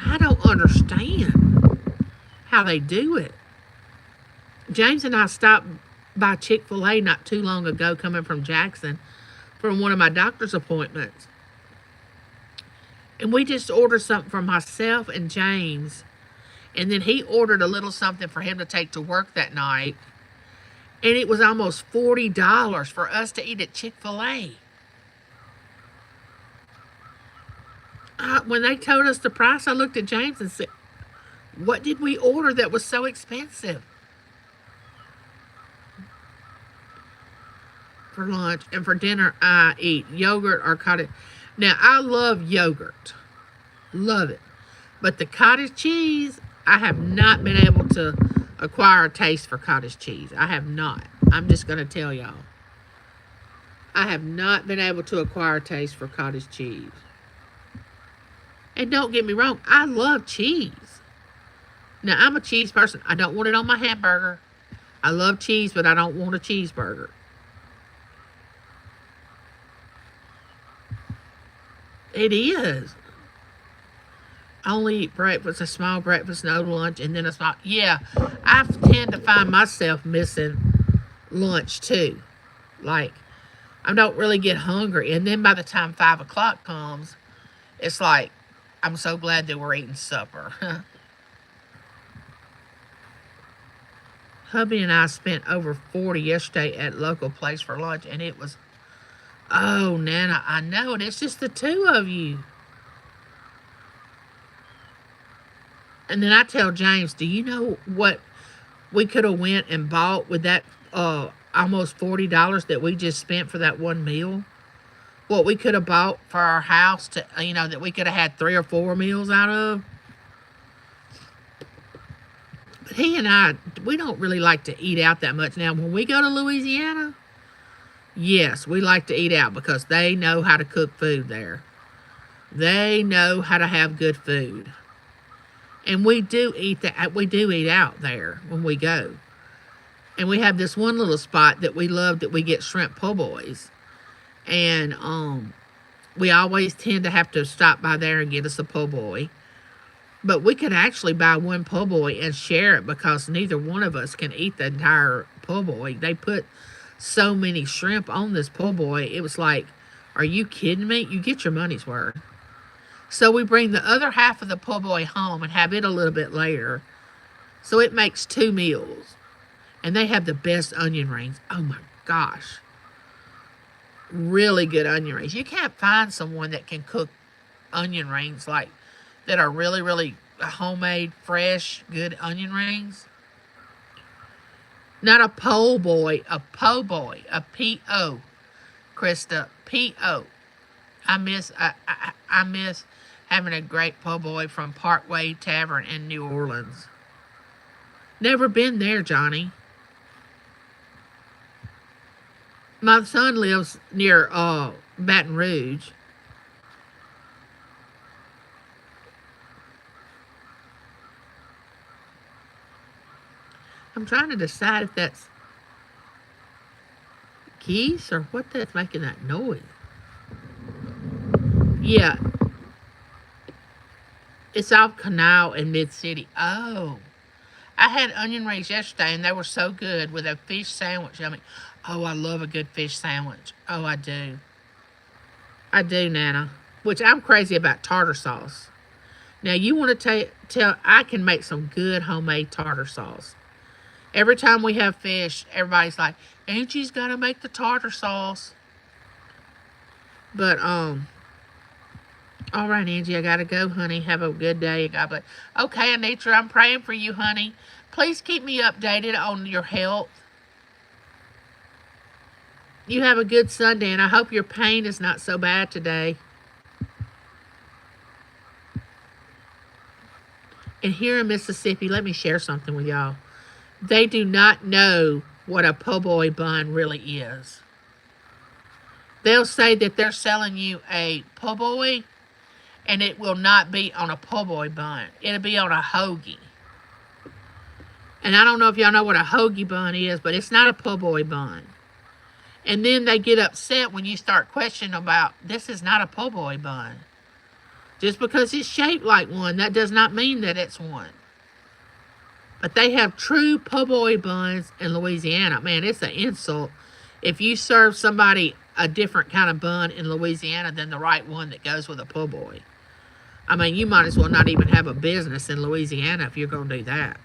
I don't understand how they do it. James and I stopped by Chick-fil-A not too long ago coming from Jackson from one of my doctor's appointments. And we just ordered something for myself and James. And then he ordered a little something for him to take to work that night. And it was almost $40 for us to eat at Chick-fil-A. When they told us the price, I looked at James and said, what did we order that was so expensive? For lunch and for dinner, I eat yogurt or cottage. Now, I love yogurt. Love it. But the cottage cheese, I have not been able to acquire a taste for cottage cheese. I have not. I'm just going to tell y'all. I have not been able to acquire a taste for cottage cheese. And don't get me wrong, I love cheese. Now, I'm a cheese person. I don't want it on my hamburger. I love cheese, but I don't want a cheeseburger. It is. I only eat breakfast, a small breakfast, no lunch, and then a small... Yeah, I tend to find myself missing lunch, too. Like, I don't really get hungry. And then by the time 5 o'clock comes, it's like, I'm so glad that we're eating supper. Hubby and I spent over $40 yesterday at local place for lunch, and it was... Oh, Nana, I know it. It's just the two of you. And then I tell James, do you know what we could have went and bought with that almost $40 that we just spent for that one meal? What we could have bought for our house to, that we could have had 3 or 4 meals out of. But he and I, we don't really like to eat out that much. Now, when we go to Louisiana, yes, we like to eat out because they know how to cook food there. They know how to have good food. And we do eat that. We do eat out there when we go. And we have this one little spot that we love that we get shrimp po' boys. And we always tend to have to stop by there and get us a po' boy. But we could actually buy one po' boy and share it because neither one of us can eat the entire po' boy. They put so many shrimp on this po' boy. It was like, are you kidding me? You get your money's worth. So we bring the other half of the po' boy home and have it a little bit later. So it makes 2 meals. And they have the best onion rings. Oh my gosh. Really good onion rings. You can't find someone that can cook onion rings like that are really, really homemade, fresh, good onion rings. Not a po' boy, a po' boy, a P-O. Krista, P-O. I miss having a great po' boy from Parkway Tavern in New Orleans. Never been there, Johnny. My son lives near Baton Rouge. I'm trying to decide if that's geese or what that's making that noise. Yeah. It's off Canal in Mid-City. Oh. I had onion rings yesterday, and they were so good with a fish sandwich. I mean, oh, I love a good fish sandwich. Oh, I do. I do, Nana. Which I'm crazy about tartar sauce. Now, you want to tell, I can make some good homemade tartar sauce. Every time we have fish, everybody's like, Angie's got to make the tartar sauce. But, all right, Angie, I got to go, honey. Have a good day. God bless. Okay, Anitra, I'm praying for you, honey. Please keep me updated on your health. You have a good Sunday, and I hope your pain is not so bad today. And here in Mississippi, let me share something with y'all. They do not know what a po' boy bun really is. They'll say that they're selling you a po' boy, and it will not be on a po' boy bun. It'll be on a hoagie. And I don't know if y'all know what a hoagie bun is, but it's not a po' boy bun. And then they get upset when you start questioning about, this is not a po' boy bun. Just because it's shaped like one, that does not mean that it's one. But they have true po' boy buns in Louisiana. Man, it's an insult if you serve somebody a different kind of bun in Louisiana than the right one that goes with a po' boy. I mean, you might as well not even have a business in Louisiana if you're going to do that.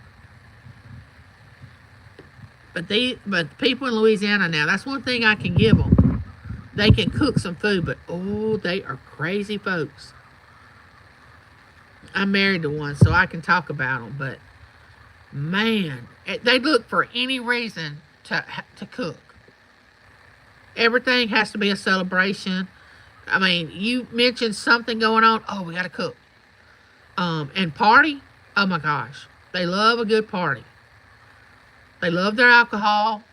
But people in Louisiana now, that's one thing I can give them. They can cook some food, but oh, they are crazy folks. I'm married to one, so I can talk about them. But man, they look for any reason to cook. Everything has to be a celebration. I mean, you mentioned something going on. Oh, we got to cook. And party. Oh my gosh, they love a good party. They love their alcohol.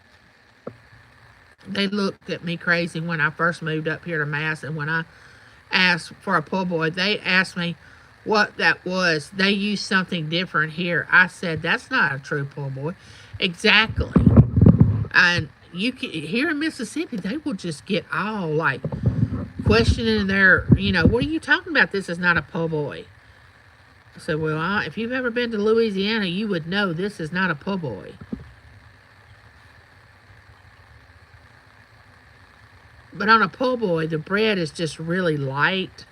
They looked at me crazy when I first moved up here to Mass, and when I asked for a po' boy, they asked me what that was. They used something different here. I said, that's not a true po' boy. Exactly. And you can, here in Mississippi, they will just get all like questioning their, what are you talking about? This is not a po' boy. I said, well, if you've ever been to Louisiana, you would know this is not a po' boy. But on a po' boy, the bread is just really light.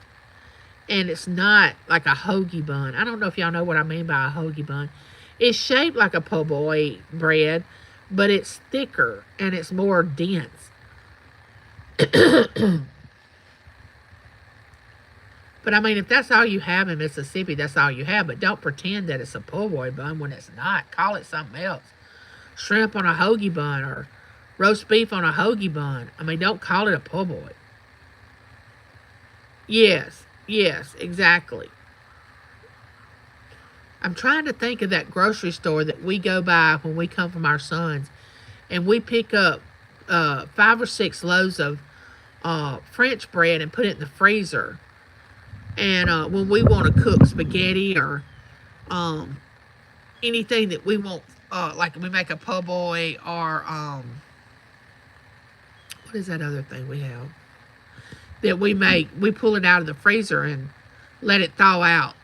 And it's not like a hoagie bun. I don't know if y'all know what I mean by a hoagie bun. It's shaped like a po' boy bread, but it's thicker and it's more dense. But I mean, if that's all you have in Mississippi, that's all you have. But don't pretend that it's a po' boy bun when it's not. Call it something else. Shrimp on a hoagie bun or roast beef on a hoagie bun. I mean, don't call it a po' boy. Yes, exactly. I'm trying to think of that grocery store that we go by when we come from our sons, and we pick up 5 or 6 loaves of French bread and put it in the freezer. And when we want to cook spaghetti or anything that we want, like we make a po' boy or what is that other thing we have that we make? We pull it out of the freezer and let it thaw out.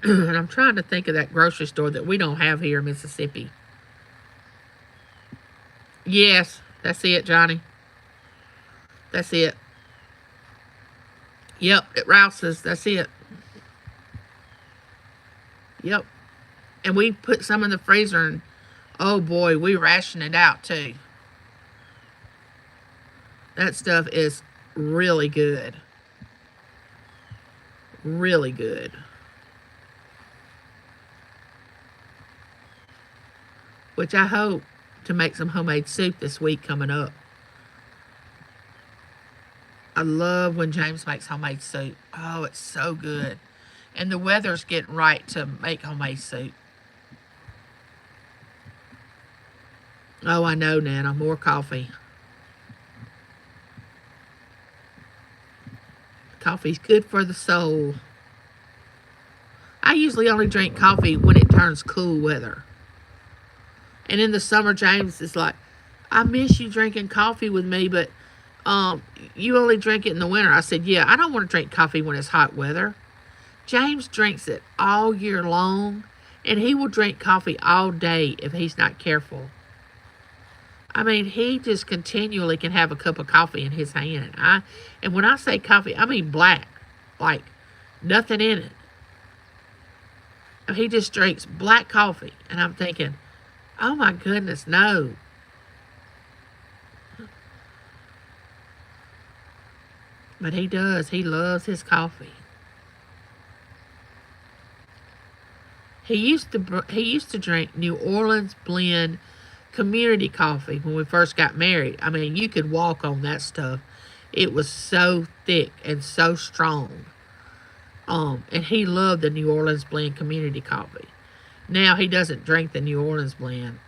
And I'm trying to think of that grocery store that we don't have here in Mississippi. Yes, that's it, Johnny. That's it. Yep, at Rouse's. That's it. Yep. And we put some in the freezer, and oh boy, we ration it out too. That stuff is really good. Really good. Which I hope to make some homemade soup this week coming up. I love when James makes homemade soup. Oh, it's so good. And the weather's getting right to make homemade soup. Oh, I know, Nana. More coffee. Coffee's good for the soul. I usually only drink coffee when it turns cool weather. And in the summer, James is like, I miss you drinking coffee with me, but you only drink it in the winter. I said, yeah, I don't want to drink coffee when it's hot weather. James drinks it all year long, and he will drink coffee all day if he's not careful. I mean, he just continually can have a cup of coffee in his hand. And when I say coffee, I mean black, like nothing in it. He just drinks black coffee, and I'm thinking, oh my goodness, no. But he does. He loves his coffee. He used to drink New Orleans blend community coffee when we first got married. I mean, you could walk on that stuff. It was so thick and so strong. And he loved the New Orleans blend community coffee. Now he doesn't drink the New Orleans blend.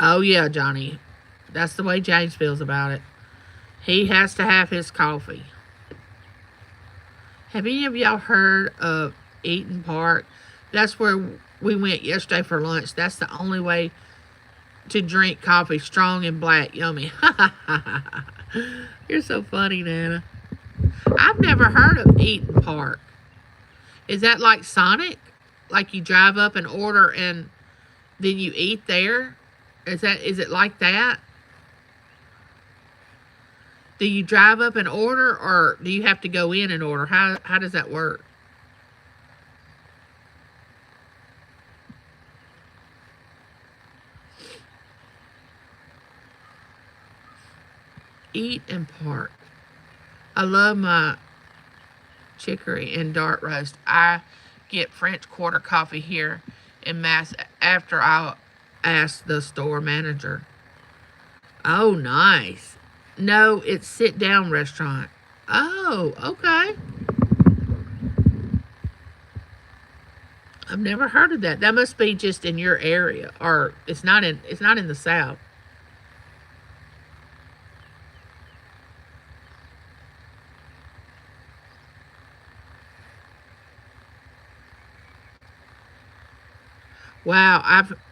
Oh yeah, Johnny. That's the way James feels about it. He has to have his coffee. Have any of y'all heard of Eaton Park? That's where we went yesterday for lunch. That's the only way to drink coffee, strong and black. Yummy. You're so funny, Nana. I've never heard of Eaton Park. Is that like Sonic? Like you drive up and order and then you eat there? Is it like that? Do you drive up and order, or do you have to go in and order? How does that work? Eat and park. I love my chicory and dark roast. I get French quarter coffee here in Mass after I ask the store manager. Oh, nice. No, it's sit down restaurant. Oh, okay. I've never heard of that. That must be just in your area, or it's not in the South. Wow,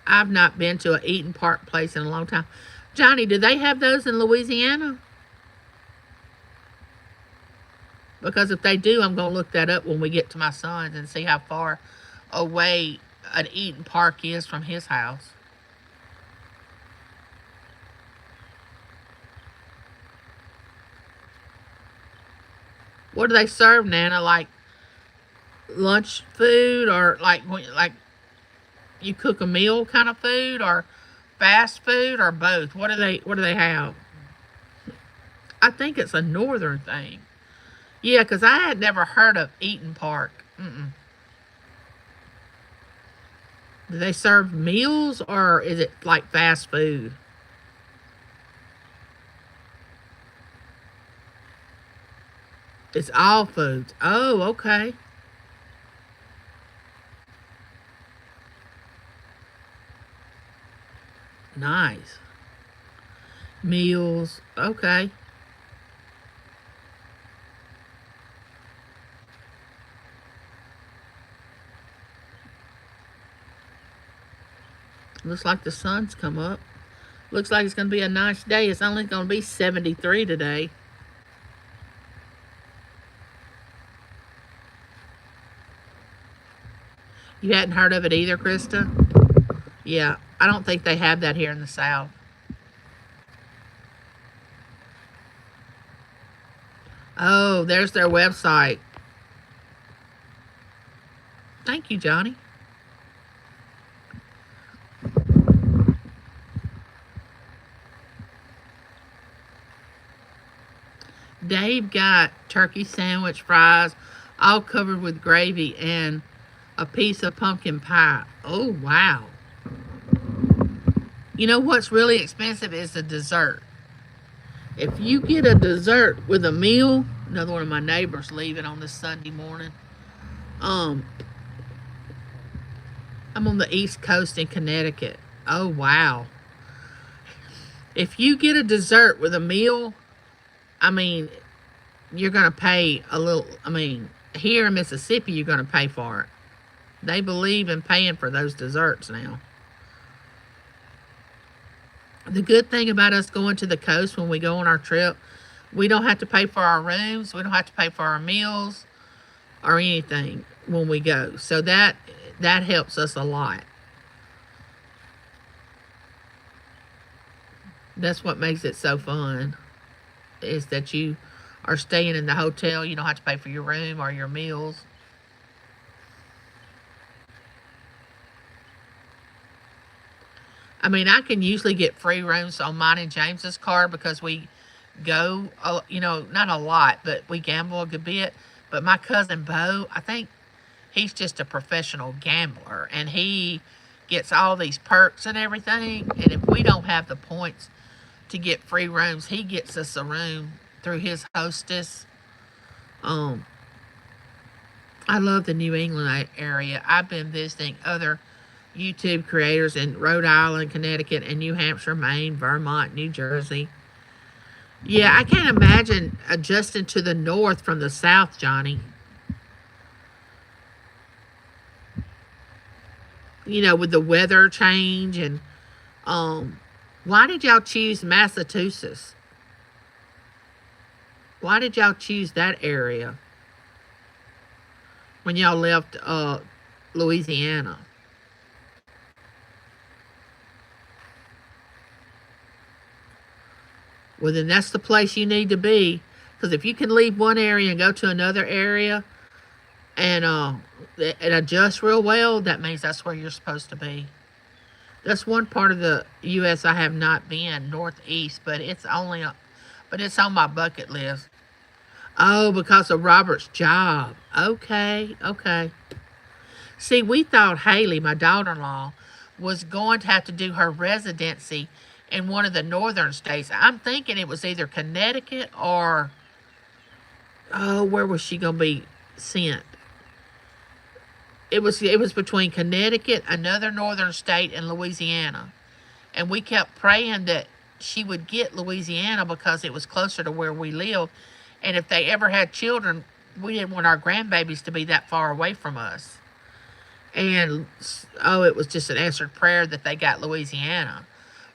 I've not been to a Eaton Park place in a long time. Johnny, do they have those in Louisiana? Because if they do, I'm gonna look that up when we get to my son's and see how far away an Eaton Park is from his house. What do they serve, Nana? Like lunch food, or like you cook a meal kind of food, or fast food, or both? What do they have? I think it's a northern thing. Yeah, because I had never heard of Eaton Park. Mm-mm. Do they serve meals, or is it like fast food? It's all foods. Oh, okay. Nice. Meals. Okay. Looks like the sun's come up. Looks like it's going to be a nice day. It's only going to be 73 today. You hadn't heard of it either, Krista? Yeah, I don't think they have that here in the South. Oh, there's their website. Thank you, Johnny. Dave got turkey sandwich, fries, all covered with gravy, and a piece of pumpkin pie. Oh, wow. You know what's really expensive is the dessert. If you get a dessert with a meal, another one of my neighbors leaving on this Sunday morning. Um, I'm on the East Coast in Connecticut. Oh, wow. If you get a dessert with a meal, I mean, you're going to pay a little. I mean, here in Mississippi, you're going to pay for it. They believe in paying for those desserts now. The good thing about us going to the coast when we go on our trip, we don't have to pay for our rooms, we don't have to pay for our meals or anything when we go. So that helps us a lot. That's what makes it so fun, is that you are staying in the hotel. You don't have to pay for your room or your meals. I mean, I can usually get free rooms on mine and James's car because we go, not a lot, but we gamble a good bit. But my cousin Bo, I think he's just a professional gambler, and he gets all these perks and everything. And if we don't have the points to get free rooms, he gets us a room through his hostess. Um, I love the New England area. I've been visiting other YouTube creators in Rhode Island, Connecticut, and New Hampshire, Maine, Vermont, New Jersey. Yeah, I can't imagine adjusting to the north from the south, Johnny. With the weather change and why did y'all choose Massachusetts? Why did y'all choose that area when y'all left Louisiana? Well, then that's the place you need to be. Because if you can leave one area and go to another area and adjust real well, that means that's where you're supposed to be. That's one part of the U.S. I have not been, northeast, but it's on my bucket list. Oh, because of Robert's job. Okay, okay. See, we thought Haley, my daughter-in-law, was going to have to do her residency in one of the northern states. I'm thinking it was either Connecticut or, oh, where was she going to be sent? It was between Connecticut, another northern state, and Louisiana. And we kept praying that she would get Louisiana because it was closer to where we live. And if they ever had children, we didn't want our grandbabies to be that far away from us. And oh, it was just an answered prayer that they got Louisiana.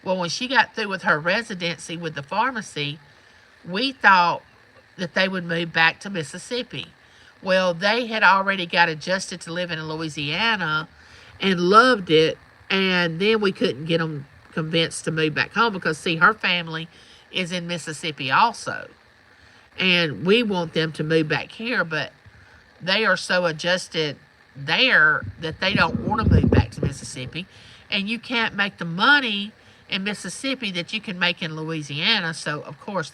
Well, when she got through with her residency with the pharmacy, we thought that they would move back to Mississippi. Well, they had already got adjusted to living in Louisiana and loved it. And then we couldn't get them convinced to move back home because, see, her family is in Mississippi also. And we want them to move back here, but they are so adjusted there that they don't want to move back to Mississippi. And you can't make the money in Mississippi that you can make in Louisiana. So, of course,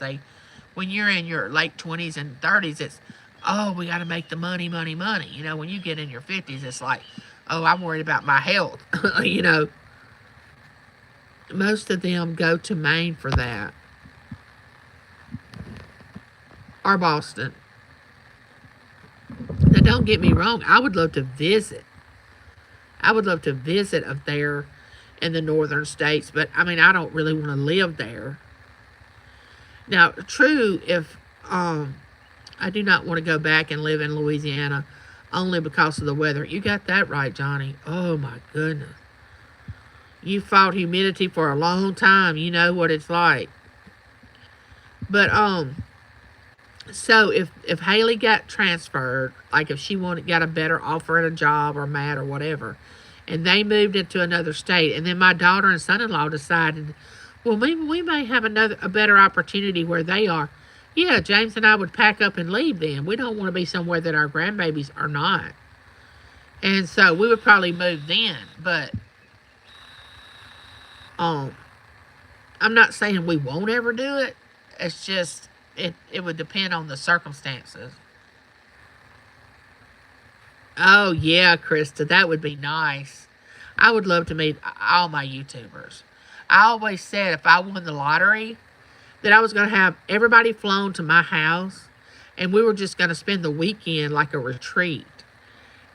when you're in your late 20s and 30s, it's, oh, we got to make the money, money, money. You know, when you get in your 50s, it's like, oh, I'm worried about my health. You know, most of them go to Maine for that. Or Boston. Now, don't get me wrong. I would love to visit. I would love to visit up there in the northern states. But, I mean, I don't really want to live there. Now, true, if I do not want to go back and live in Louisiana only because of the weather. You got that right, Johnny. Oh, my goodness. You fought humidity for a long time. You know what it's like. But, so if Haley got transferred, like if she got a better offer at a job or Matt or whatever, and they moved into another state, and then my daughter and son-in-law decided, well, maybe we may have a better opportunity where they are. Yeah, James and I would pack up and leave then. We don't want to be somewhere that our grandbabies are not. And so we would probably move then. But I'm not saying we won't ever do it. It's just it would depend on the circumstances. Oh, yeah, Krista, that would be nice. I would love to meet all my YouTubers. I always said if I won the lottery, that I was going to have everybody flown to my house, and we were just going to spend the weekend like a retreat.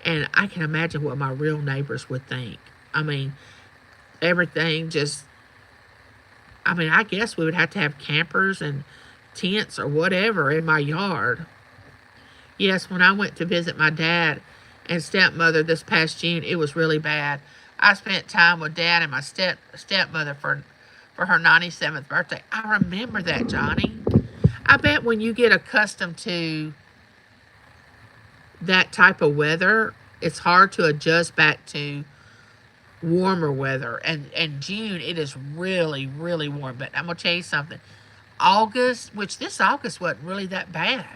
And I can imagine what my real neighbors would think. I mean, everything just, I mean, I guess we would have to have campers and tents or whatever in my yard. Yes, when I went to visit my dad and stepmother this past June, it was really bad. I spent time with Dad and my stepmother for her 97th birthday. I remember that, Johnny. I bet when you get accustomed to that type of weather, it's hard to adjust back to warmer weather. And June, it is really, really warm. But I'm going to tell you something. August, which this August wasn't really that bad,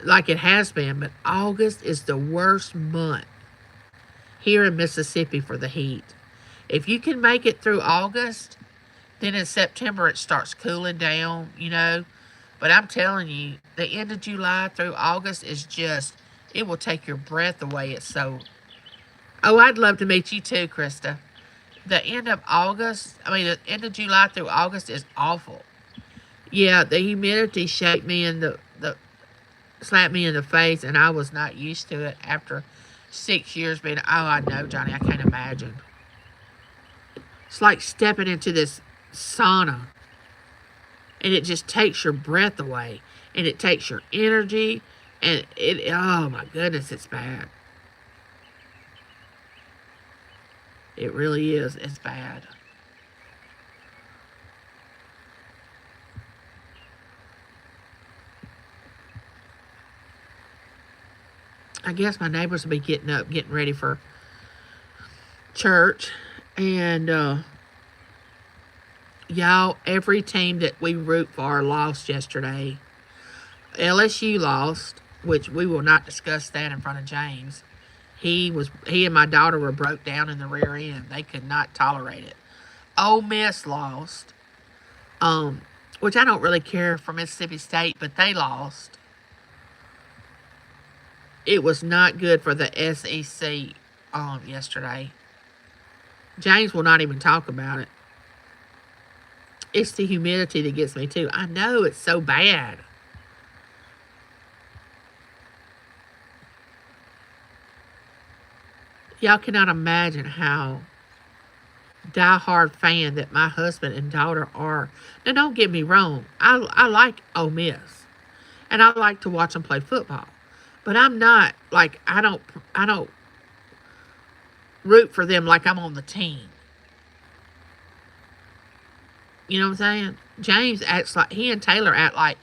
like it has been, but August is the worst month here in Mississippi for the heat. If you can make it through August, then in September it starts cooling down, you know. But I'm telling you, the end of July through August is just, it will take your breath away. It's so... Oh, I'd love to meet you too, Krista. The end of the end of July through August is awful. Yeah, the humidity slapped me in the face, and I was not used to it after 6 years being, oh, I know, Johnny, I can't imagine. It's like stepping into this sauna, and it just takes your breath away, and it takes your energy, and oh my goodness, it's bad. It really is. It's bad. I guess my neighbors will be getting up, getting ready for church. And Y'all, every team that we root for lost yesterday. LSU lost, which we will not discuss that in front of James. He and my daughter were broke down in the rear end. They could not tolerate it. Ole Miss lost, which I don't really care for Mississippi State, but they lost. It was not good for the SEC yesterday. James will not even talk about it. It's the humidity that gets me too. I know it's so bad. Y'all cannot imagine how diehard fan that my husband and daughter are. Now, don't get me wrong. I like Ole Miss, and I like to watch them play football. But I'm not like I don't root for them like I'm on the team. You know what I'm saying? James acts like he and Taylor act like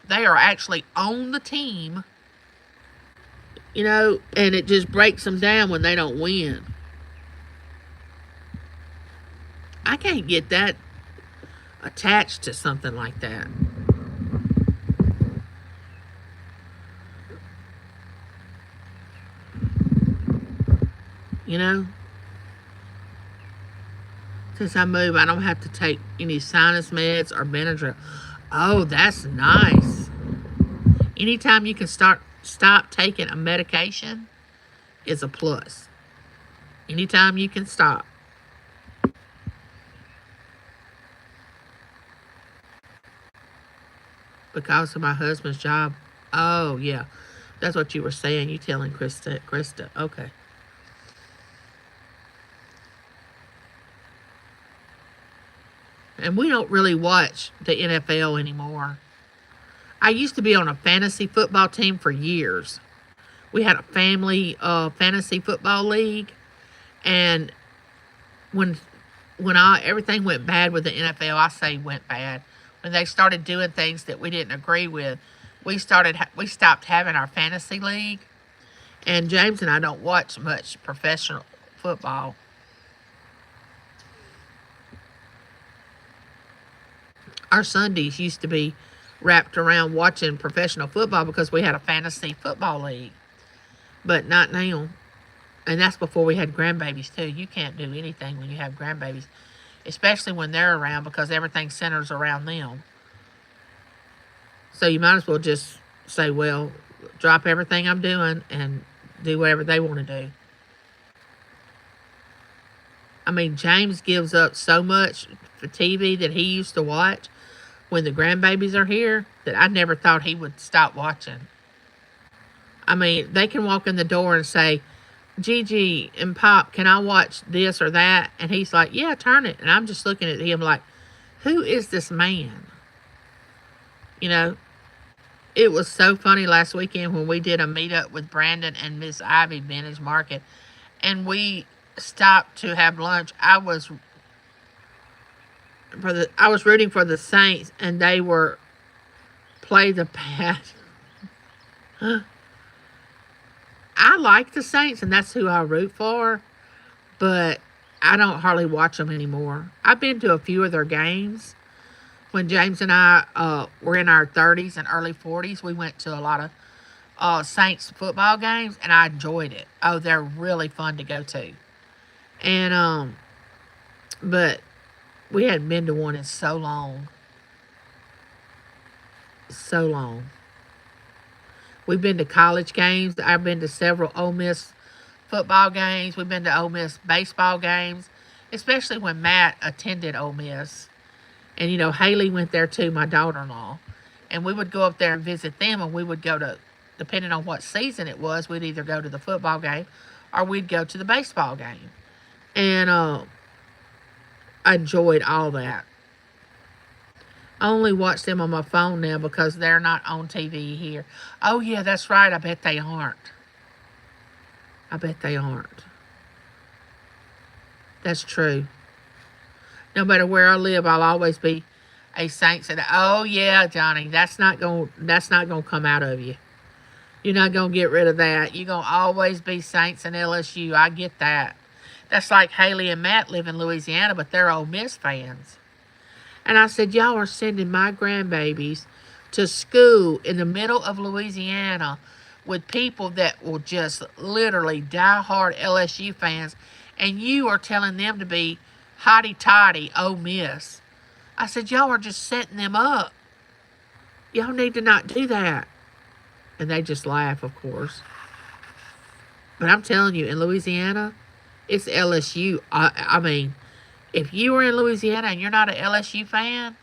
they are actually on the team. You know, and it just breaks them down when they don't win. I can't get that attached to something like that. You know? Since I moved, I don't have to take any sinus meds or Benadryl. Oh, that's nice. Anytime you can stop taking a medication is a plus. Anytime you can stop. Because of my husband's job. Oh, yeah. That's what you were saying. You telling Krista. Okay. And we don't really watch the NFL anymore. I used to be on a fantasy football team for years. We had a family fantasy football league, and when everything went bad with the NFL, I say went bad. When they started doing things that we didn't agree with, we stopped having our fantasy league. And James and I don't watch much professional football. Our Sundays used to be wrapped around watching professional football because we had a fantasy football league. But not now. And that's before we had grandbabies too. You can't do anything when you have grandbabies, especially when they're around because everything centers around them. So you might as well just say, well, drop everything I'm doing and do whatever they want to do. I mean, James gives up so much for TV that he used to watch when the grandbabies are here that I never thought he would stop watching. I mean, they can walk in the door and say, Gigi and Pop, can I watch this or that? And he's like, yeah, turn it. And I'm just looking at him like, who is this man? You know, it was so funny last weekend when we did a meetup with Brandon and Miss Ivy, Vintage Market, and we stopped to have lunch. I was rooting for the Saints, and they were play the bad. I like the Saints, and that's who I root for, but I don't hardly watch them anymore. I've been to a few of their games. When James and I were in our 30s and early 40s, we went to a lot of Saints football games, and I enjoyed it. Oh, they're really fun to go to. And, but we hadn't been to one in so long. So long. We've been to college games. I've been to several Ole Miss football games. We've been to Ole Miss baseball games, especially when Matt attended Ole Miss. And, you know, Haley went there too, my daughter-in-law. And we would go up there and visit them, and we would go to, depending on what season it was, we'd either go to the football game or we'd go to the baseball game. And I enjoyed all that. I only watch them on my phone now because they're not on TV here. Oh, yeah, that's right. I bet they aren't. I bet they aren't. That's true. No matter where I live, I'll always be a Saints. And oh yeah, Johnny, that's not gonna come out of you. You're not gonna get rid of that. You're gonna always be Saints and LSU. I get that. That's like Haley and Matt live in Louisiana, but they're Ole Miss fans. And I said, y'all are sending my grandbabies to school in the middle of Louisiana with people that will just literally die-hard LSU fans, and you are telling them to be hotty-toddy Ole Miss. I said, y'all are just setting them up. Y'all need to not do that. And they just laugh, of course. But I'm telling you, in Louisiana, it's LSU. I mean, if you were in Louisiana and you're not an LSU fan,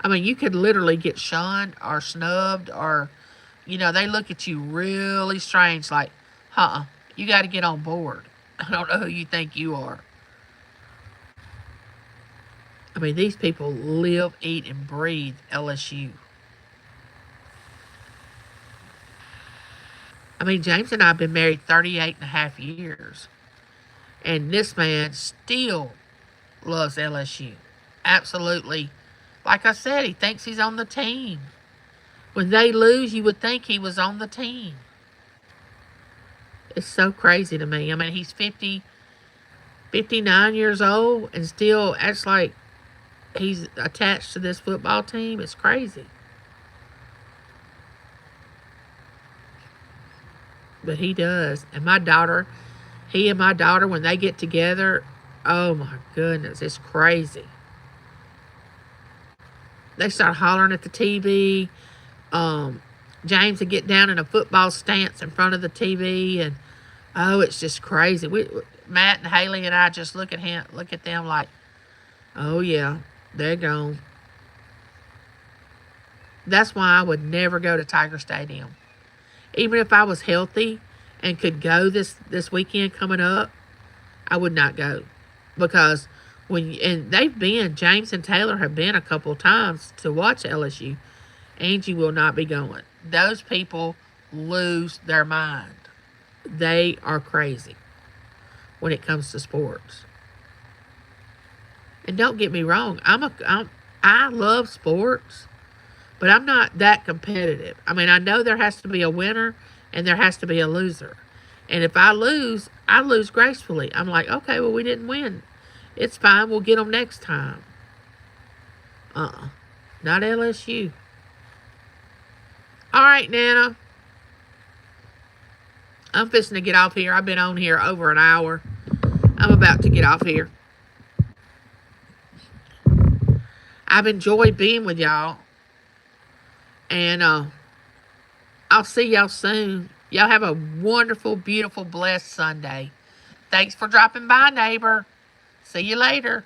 I mean, you could literally get shunned or snubbed, or, they look at you really strange like, you got to get on board. I don't know who you think you are. I mean, these people live, eat, and breathe LSU. I mean, James and I have been married 38 and a half years. And this man still loves LSU. Absolutely. Like I said, he thinks he's on the team. When they lose, you would think he was on the team. It's so crazy to me. I mean, he's 59 years old and still acts like he's attached to this football team. It's crazy. But he does. And he and my daughter, when they get together, oh my goodness, it's crazy. They start hollering at the TV. James would get down in a football stance in front of the TV, and it's just crazy. Matt and Haley and I just look at them like, oh yeah, they're gone. That's why I would never go to Tiger Stadium. Even if I was healthy and could go this weekend coming up, I would not go. Because James and Taylor have been a couple of times to watch LSU. Angie will not be going. Those people lose their mind. They are crazy when it comes to sports. And don't get me wrong, I love sports, but I'm not that competitive. I mean, I know there has to be a winner and there has to be a loser. And if I lose gracefully. I'm like, okay, well, we didn't win. It's fine. We'll get them next time. Not LSU. All right, Nana. I'm fixing to get off here. I've been on here over an hour. I'm about to get off here. I've enjoyed being with y'all. And I'll see y'all soon. Y'all have a wonderful, beautiful, blessed Sunday. Thanks for dropping by, neighbor. See you later.